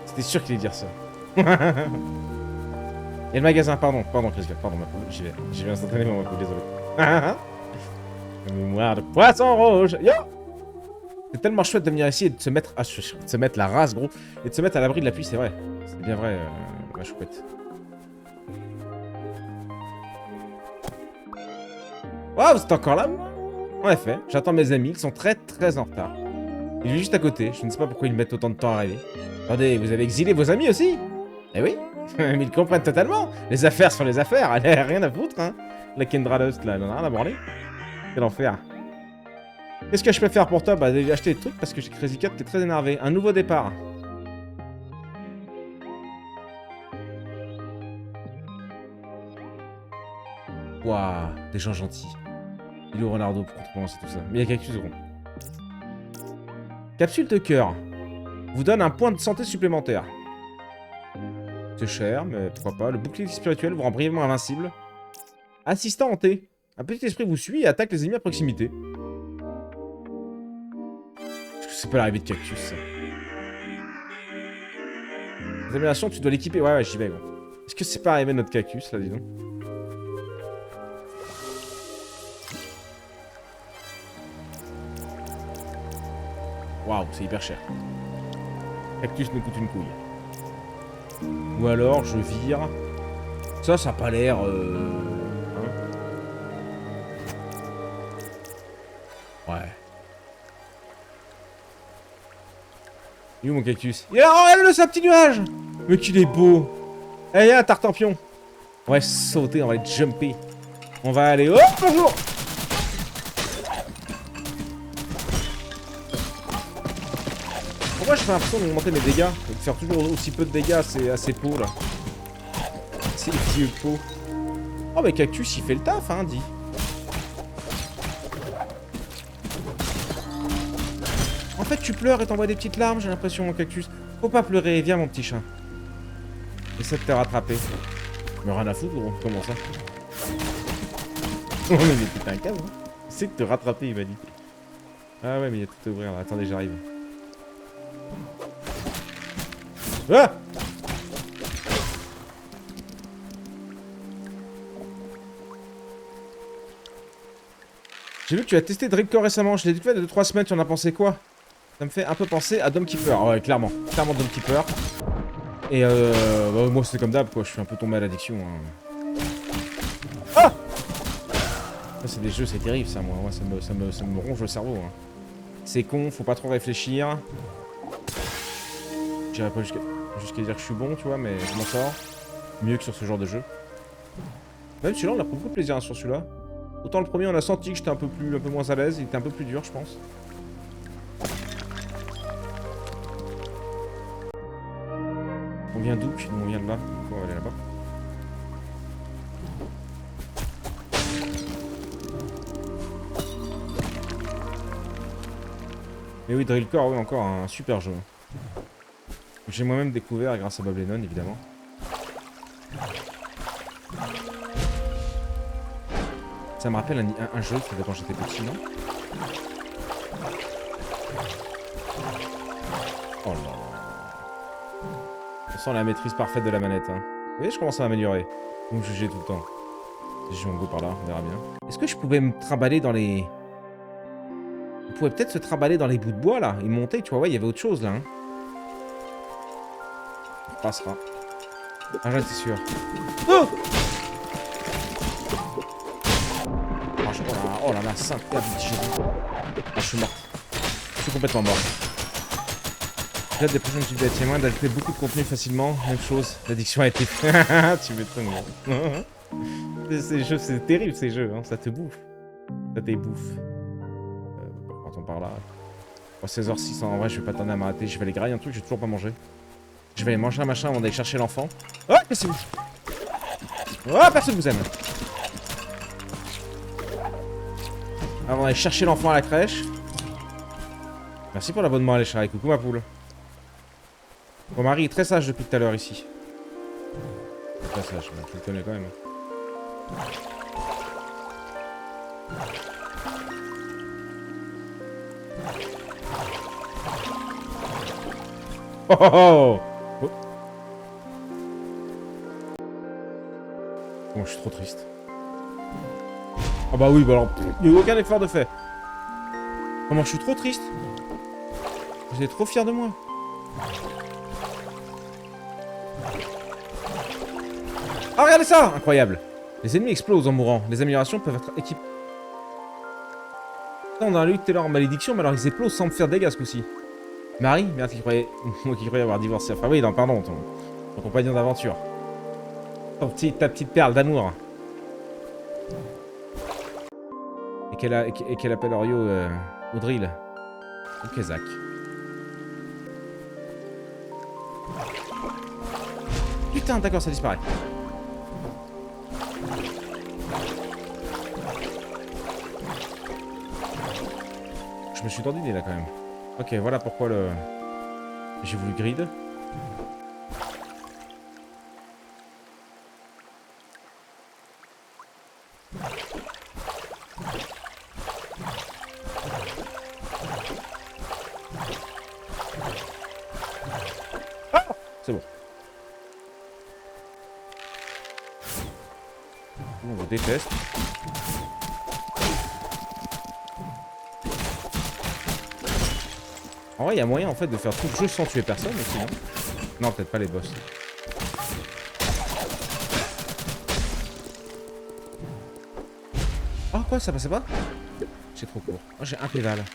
C'était sûr qu'il allait dire ça. Et le magasin, pardon, Chris, pardon, ma poule, j'y vais instantanément, ma poule, désolé. Mémoire de poisson rouge, yo! C'est tellement chouette de venir ici et de se mettre, de se mettre la race, gros, et de se mettre à l'abri de la pluie, c'est vrai. C'est bien vrai, la chouette. Waouh, c'est encore là? En effet, j'attends mes amis, ils sont très en retard. Il est juste à côté, je ne sais pas pourquoi ils mettent autant de temps à arriver. Attendez, vous avez exilé vos amis aussi? Eh oui, mais ils comprennent totalement. Les affaires sont les affaires, elle a rien à foutre, hein. La Kendra Lust, là, elle en a rien à branler. Quel enfer. Qu'est-ce que je peux faire pour toi? Bah, acheter des trucs parce que j'ai Crazy Cat qui est très énervé. Un nouveau départ. Waouh, des gens gentils. Il est au Renardo pour commencer tout ça. Mais il y a Cactus rond. Capsule de cœur. Vous donne un point de santé supplémentaire. C'est cher, mais pourquoi pas. Le bouclier spirituel vous rend brièvement invincible. Assistant hanté. Un petit esprit vous suit et attaque les ennemis à proximité. Est-ce que c'est pas l'arrivée de Cactus, ça? Les améliorations, tu dois l'équiper. Ouais, j'y vais, gros. Est-ce que c'est pas arrivé notre Cactus, là, dis donc? Waouh, c'est hyper cher. Cactus me coûte une couille. Ou alors, je vire. Ça a pas l'air... Hein? Ouais. Il est où mon cactus? Oh, regarde-le, c'est un petit nuage! Mais qu'il est beau! Eh, y'a un tartampion! On va sauter, on va aller jumper. On va aller... Oh, bonjour! Pourquoi j'ai pas l'impression d'augmenter mes dégâts et de faire toujours aussi peu de dégâts à ces pots là? Ces vieux pots. Oh mais Cactus il fait le taf hein, dit. En fait tu pleures et t'envoies des petites larmes, j'ai l'impression mon Cactus. Faut pas pleurer, viens mon petit chat. Essaie de te rattraper. Mais rien à foutre gros, comment ça? Oh mais putain un câble hein. Essaie de te rattraper il m'a dit. Ah ouais mais il y a tout à ouvrir là, attendez j'arrive. Ah! J'ai vu que tu as testé Dreamcore récemment, je l'ai découvert il y a 2-3 semaines, tu en as pensé quoi? Ça me fait un peu penser à Dome Keeper, ouais clairement, clairement Dome Keeper. Et bah, moi c'est comme d'hab quoi, je suis un peu tombé à l'addiction. Hein. Ah! Ça c'est des jeux, c'est terrible ça, moi ça me ronge le cerveau. Hein. C'est con, faut pas trop réfléchir. J'irai pas jusqu'à dire que je suis bon, tu vois, mais je m'en sors. Mieux que sur ce genre de jeu. Même celui-là, on a pris beaucoup de plaisir hein, sur celui-là. Autant le premier, on a senti que j'étais un peu moins à l'aise, il était un peu plus dur, je pense. On vient d'où? Nous, on vient de là. On va aller là-bas. Mais oui, Drillcore, oui, encore un super jeu. J'ai moi-même découvert grâce à Bob Lennon, évidemment. Ça me rappelle un jeu que quand j'étais petit, non? Oh là là. On sent la maîtrise parfaite de la manette. Hein. Vous voyez, je commence à m'améliorer. Vous me jugez tout le temps. Si je vais en go par là, on verra bien. Est-ce que je pouvais me trimballer dans les... On pouvait peut-être se trimballer dans les bouts de bois, là, et monter, tu vois, ouais, il y avait autre chose, là. Hein. On passera. Ah, j'en étais sûr. Oh! Oh là là, 5 pertes de Jésus. Ah, je suis mort. Je suis complètement mort. J'ai hâte des prochaines vidéos d'être moyen d'ajouter beaucoup de contenu facilement. Même chose, l'addiction a été... Tu m'étonnes. Ces jeux, c'est terrible ces jeux, hein. Ça te bouffe. Ça t'ébouffe. Quand on part là. Oh, 16h06, en vrai, je vais pas tarder à m'arrêter. Je vais aller grailler un truc, j'ai toujours pas mangé. Je vais aller manger un machin avant d'aller chercher l'enfant. Oh, cassez-vous. Oh, personne vous aime. Avant d'aller chercher l'enfant à la crèche. Merci pour l'abonnement à l'échelle. Coucou ma poule. Mon mari est très sage depuis tout à l'heure ici. Très sage, mais tu le connais quand même. Oh oh oh, oh. Bon, je suis trop triste. Ah bah oui, bah alors, il n'y a aucun effort de fait. Comment je suis trop triste. Vous êtes trop fiers de moi. Ah, regardez ça! Incroyable. Les ennemis explosent en mourant. Les améliorations peuvent être équipées. On a lutté leur malédiction, mais alors ils explosent sans me faire de dégâts ce coup-ci. Marie? Merde, qui croyait... Moi qui croyais avoir divorcé. Enfin oui, non, pardon, ton compagnon d'aventure. Ta petite perle d'amour. Et qu'elle appelle Orio Audril. Ou Kezak. Putain, d'accord, ça disparaît. Je me suis tendu là quand même. Ok, voilà pourquoi le... J'ai voulu grid. Ah, c'est bon. On vous déteste. En vrai, il y a moyen en fait de faire tout le jeu sans tuer personne aussi, non? Non, peut-être pas les boss. Oh, quoi, ça passait pas? C'est trop court. Oh, j'ai un pédale.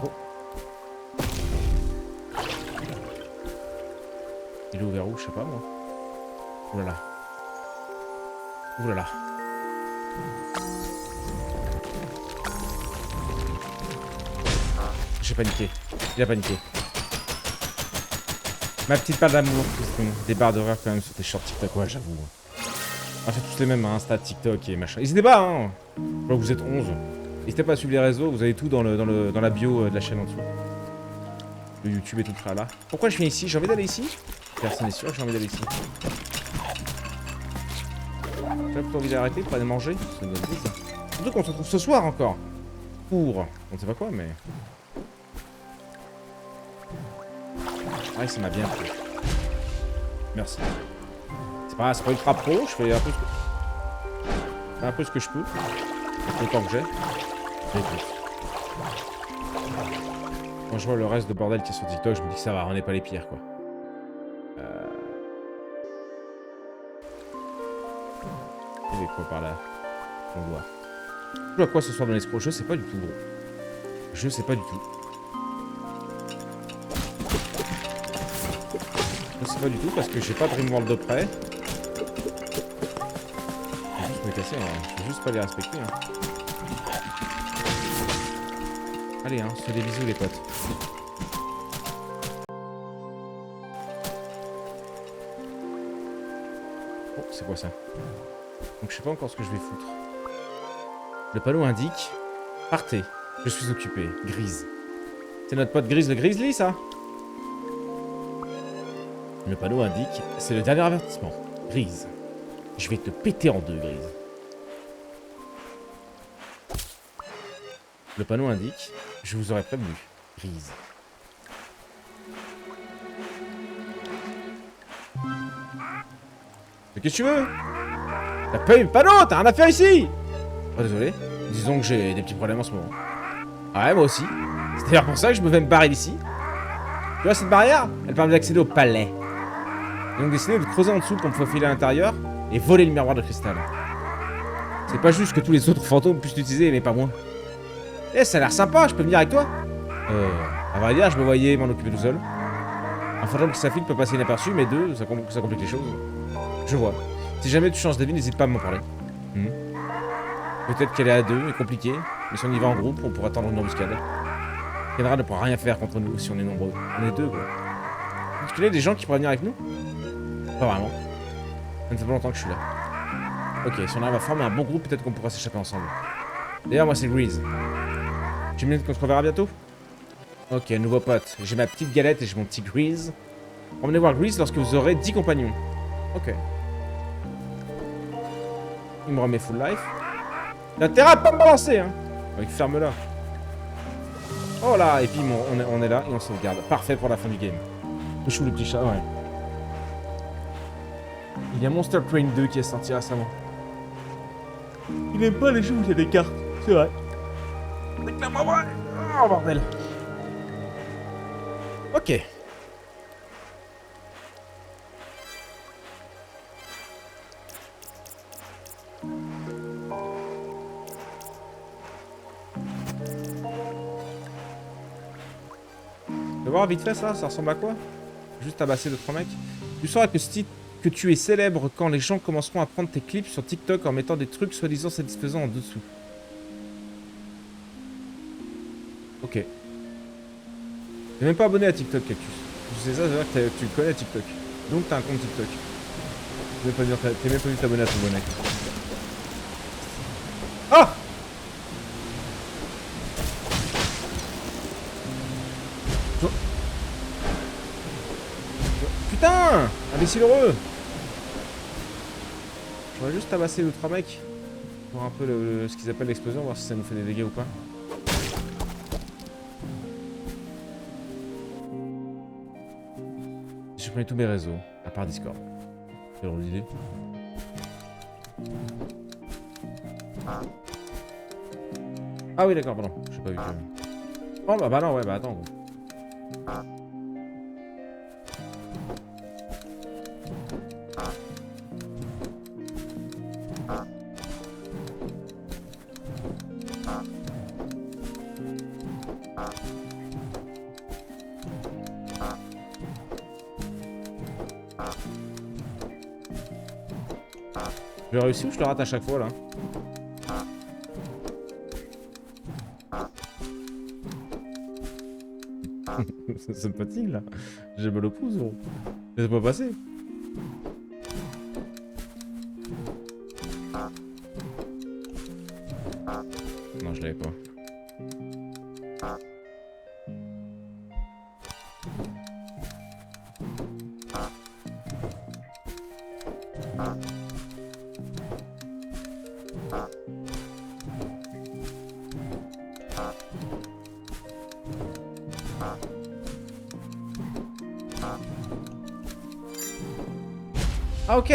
Oh. Il est ouvert où? Je sais pas, moi. Oulala. Oulala. j'ai paniqué. Il a paniqué. Ma petite part d'amour, des barres d'horreur quand même sur tes shorts TikTok, ouais, j'avoue. On fait tous les mêmes, hein, Insta, TikTok et machin. N'hésitez pas, hein. Je vois que vous êtes 11. N'hésitez pas à suivre les réseaux, vous avez tout dans la bio de la chaîne en dessous. Le YouTube et tout le là. Pourquoi je viens ici? J'ai envie d'aller ici? Personne n'est sûr que j'ai envie d'aller ici. J'ai plutôt envie d'arrêter pour aller manger. C'est une bonne idée, ça. Surtout qu'on se retrouve ce soir encore. Pour... on ne sait pas quoi, mais... Ah, ça m'a bien plu. Merci. C'est pas ultra pro, je fais un peu ce que je peux. Avec le temps que j'ai. J'écoute. Quand je vois le reste de bordel qui est sur TikTok, je me dis que ça va, on n'est pas les pires, quoi. Il y avait quoi par là? On voit. Je joue à quoi ce soir dans l'escroc? Je sais pas du tout, gros. Je sais pas du tout. Je sais pas du tout parce que j'ai pas Dreamworld de près. Je vais juste me casser, hein. Je vais juste pas les respecter. Hein. Allez, hein, se fait des bisous, les potes. Oh, c'est quoi ça? Donc je sais pas encore ce que je vais foutre. Le panneau indique partez, je suis occupé. Grise. C'est notre pote Grise le Grizzly, ça? Le panneau indique c'est le dernier avertissement. Grise. Je vais te péter en deux, Grise. Le panneau indique je vous aurais prévenu. Grise. Mais qu'est-ce que tu veux? T'as pas eu le panneau, t'as rien à faire ici! Oh désolé, disons que j'ai des petits problèmes en ce moment. Ah ouais, moi aussi. C'est d'ailleurs pour ça que je me vais me barrer d'ici. Tu vois cette barrière? Elle permet d'accéder au palais. J'ai donc décidé de creuser en dessous pour me faufiler à l'intérieur et voler le miroir de cristal. C'est pas juste que tous les autres fantômes puissent l'utiliser, mais pas moi. Eh, ça a l'air sympa, je peux venir avec toi? À vrai dire, je me voyais m'en occuper tout seul. Un fantôme qui s'affile peut passer inaperçu, mais deux, ça complique les choses. Je vois. Si jamais tu changes d'avis, n'hésite pas à m'en parler. Peut-être qu'elle est à deux et compliquée, mais si on y va en groupe, on pourra tendre une embuscade. Kendra ne pourra rien faire contre nous si on est nombreux. On est deux, quoi. Tu connais des gens qui pourraient venir avec nous? Pas vraiment. Ça ne fait pas longtemps que je suis là. Ok, si on arrive à former un bon groupe, peut-être qu'on pourra s'échapper ensemble. D'ailleurs, moi c'est Grease. Tu me dis qu'on se reverra bientôt? Ok, nouveau pote. J'ai ma petite galette et j'ai mon petit Grease. Emmenez voir Grease lorsque vous aurez 10 compagnons. Ok. Il me remet full life. T'as intérêt à pas me balancer, hein. Ferme-la. Oh là, et puis bon, on est là et on sauvegarde. Parfait pour la fin du game. Je chou le petit chat, ouais. Il y a Monster Train 2 qui est sorti récemment. Il n'aime pas les jeux où il y a des cartes, c'est vrai. C'est clairement vrai. Oh bordel. Ok. Tu vas voir vite fait ça ressemble à quoi? Juste tabasser 2-3 mecs. Tu sauras que tu es célèbre quand les gens commenceront à prendre tes clips sur TikTok en mettant des trucs soi-disant satisfaisants en dessous. Ok. T'es même pas abonné à TikTok, Cactus. Tu sais ça, ça veut dire que tu connais TikTok. Donc t'as un compte TikTok. T'es même pas dû t'abonner à ton bonnet. Ah! Putain! Imbécile heureux! J'aurais juste tabassé 2-3 mecs. Voir un peu ce qu'ils appellent l'explosion, voir si ça nous fait des dégâts ou pas. J'ai supprimé tous mes réseaux, à part Discord. Quelle drôle d'idée. Ah oui d'accord, pardon, j'ai pas vu que... Oh bah non, ouais, bah attends. Je l'ai réussi ou je le rate à chaque fois là? Ça me fatigue là. J'ai mal au pouce, gros. Laisse-moi passer. Non, je l'avais pas. Ah, ok.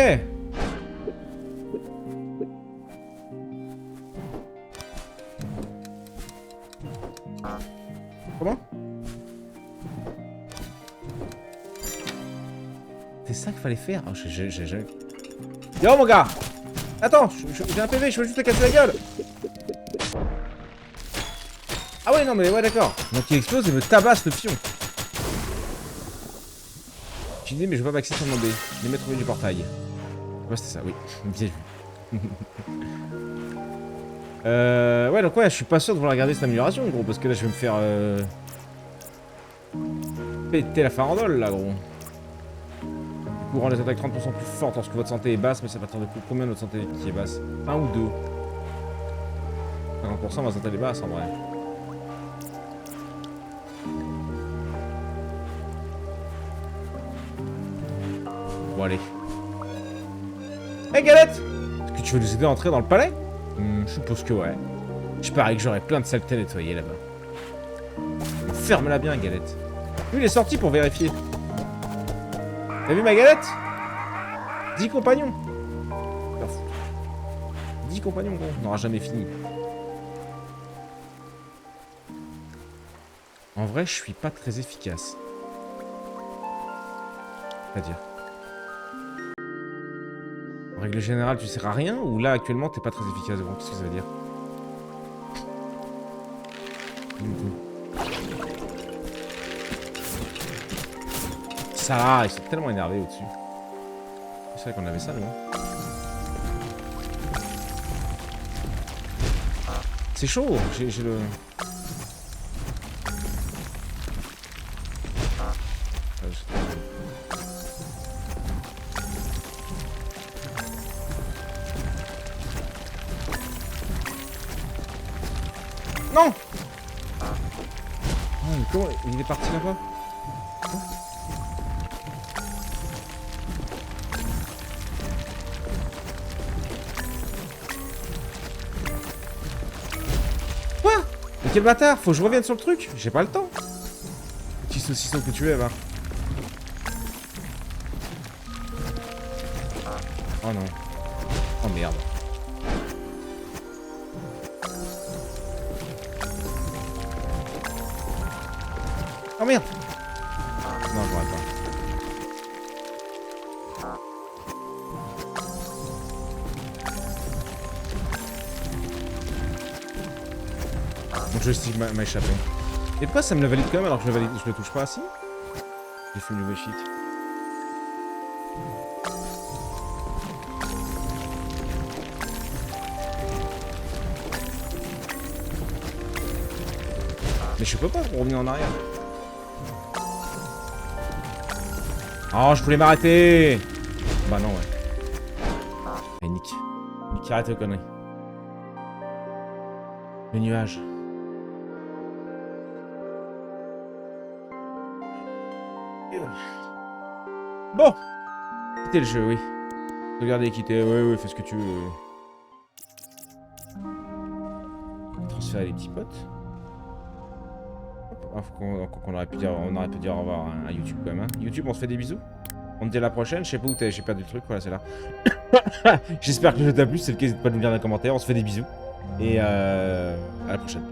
Comment? C'est ça qu'il fallait faire? Oh, j'ai... Yo, mon gars! Attends, j'ai un PV, je veux juste te casser la gueule! Ah ouais, non, mais ouais, d'accord. Donc il explose et me tabasse le pion. Tu dis, mais je veux pas m'axer sur mon B. Je vais trouver du portail. Ouais, c'était ça, oui. Bien vu. Ouais, donc ouais, je suis pas sûr de vouloir garder cette amélioration, gros, parce que là, je vais me faire... péter la farandole, là, gros. Du coup, rend les attaques 30% plus fortes lorsque votre santé est basse, mais c'est à partir de combien notre santé qui est basse? 1 ou 2? 50% ma santé est basse, en vrai. Bon, allez. Hey, Galette! Est-ce que tu veux nous aider à entrer dans le palais? Je suppose que ouais. Je parie que j'aurai plein de saletés à nettoyer là-bas. Ferme-la bien, Galette. Lui, il est sorti pour vérifier. T'as vu ma Galette? 10 compagnons. 10 compagnons, gros. On n'aura jamais fini. En vrai, je suis pas très efficace. C'est-à-dire? En règle générale, tu sers à rien? Ou là, actuellement, t'es pas très efficace, gros? Qu'est-ce que ça veut dire? Ça là, ils sont tellement énervés au-dessus. C'est vrai qu'on avait ça, non? C'est chaud, j'ai le... Non! Oh, mais comment il est parti là-bas? Quoi? Mais quel bâtard! Faut que je revienne sur le truc! J'ai pas le temps! Petit saucisson que tu es, va. Oh non. Oh merde. Oh merde! Non, je pourrais pas. Mon joystick m'a échappé. Et pourquoi ça me le valide quand même alors que je le touche pas assis? J'ai fait une nouvelle shit. Mais je peux pas revenir en arrière. Oh, je voulais m'arrêter. Bah non, ouais. Allez, Nick. Nick, arrête les conneries. Le nuage. Bon. Quitter le jeu, oui. Regardez, quitter. Oui, fais ce que tu veux. Transférer les petits potes. On aurait pu dire au revoir à YouTube quand même. Hein. YouTube, on se fait des bisous. On te dit à la prochaine. Je sais pas où t'es, j'ai perdu le truc. Voilà, c'est là. J'espère que le jeu t'a plu. Si c'est le cas, n'hésite pas à nous dire dans les commentaires. On se fait des bisous. Et à la prochaine.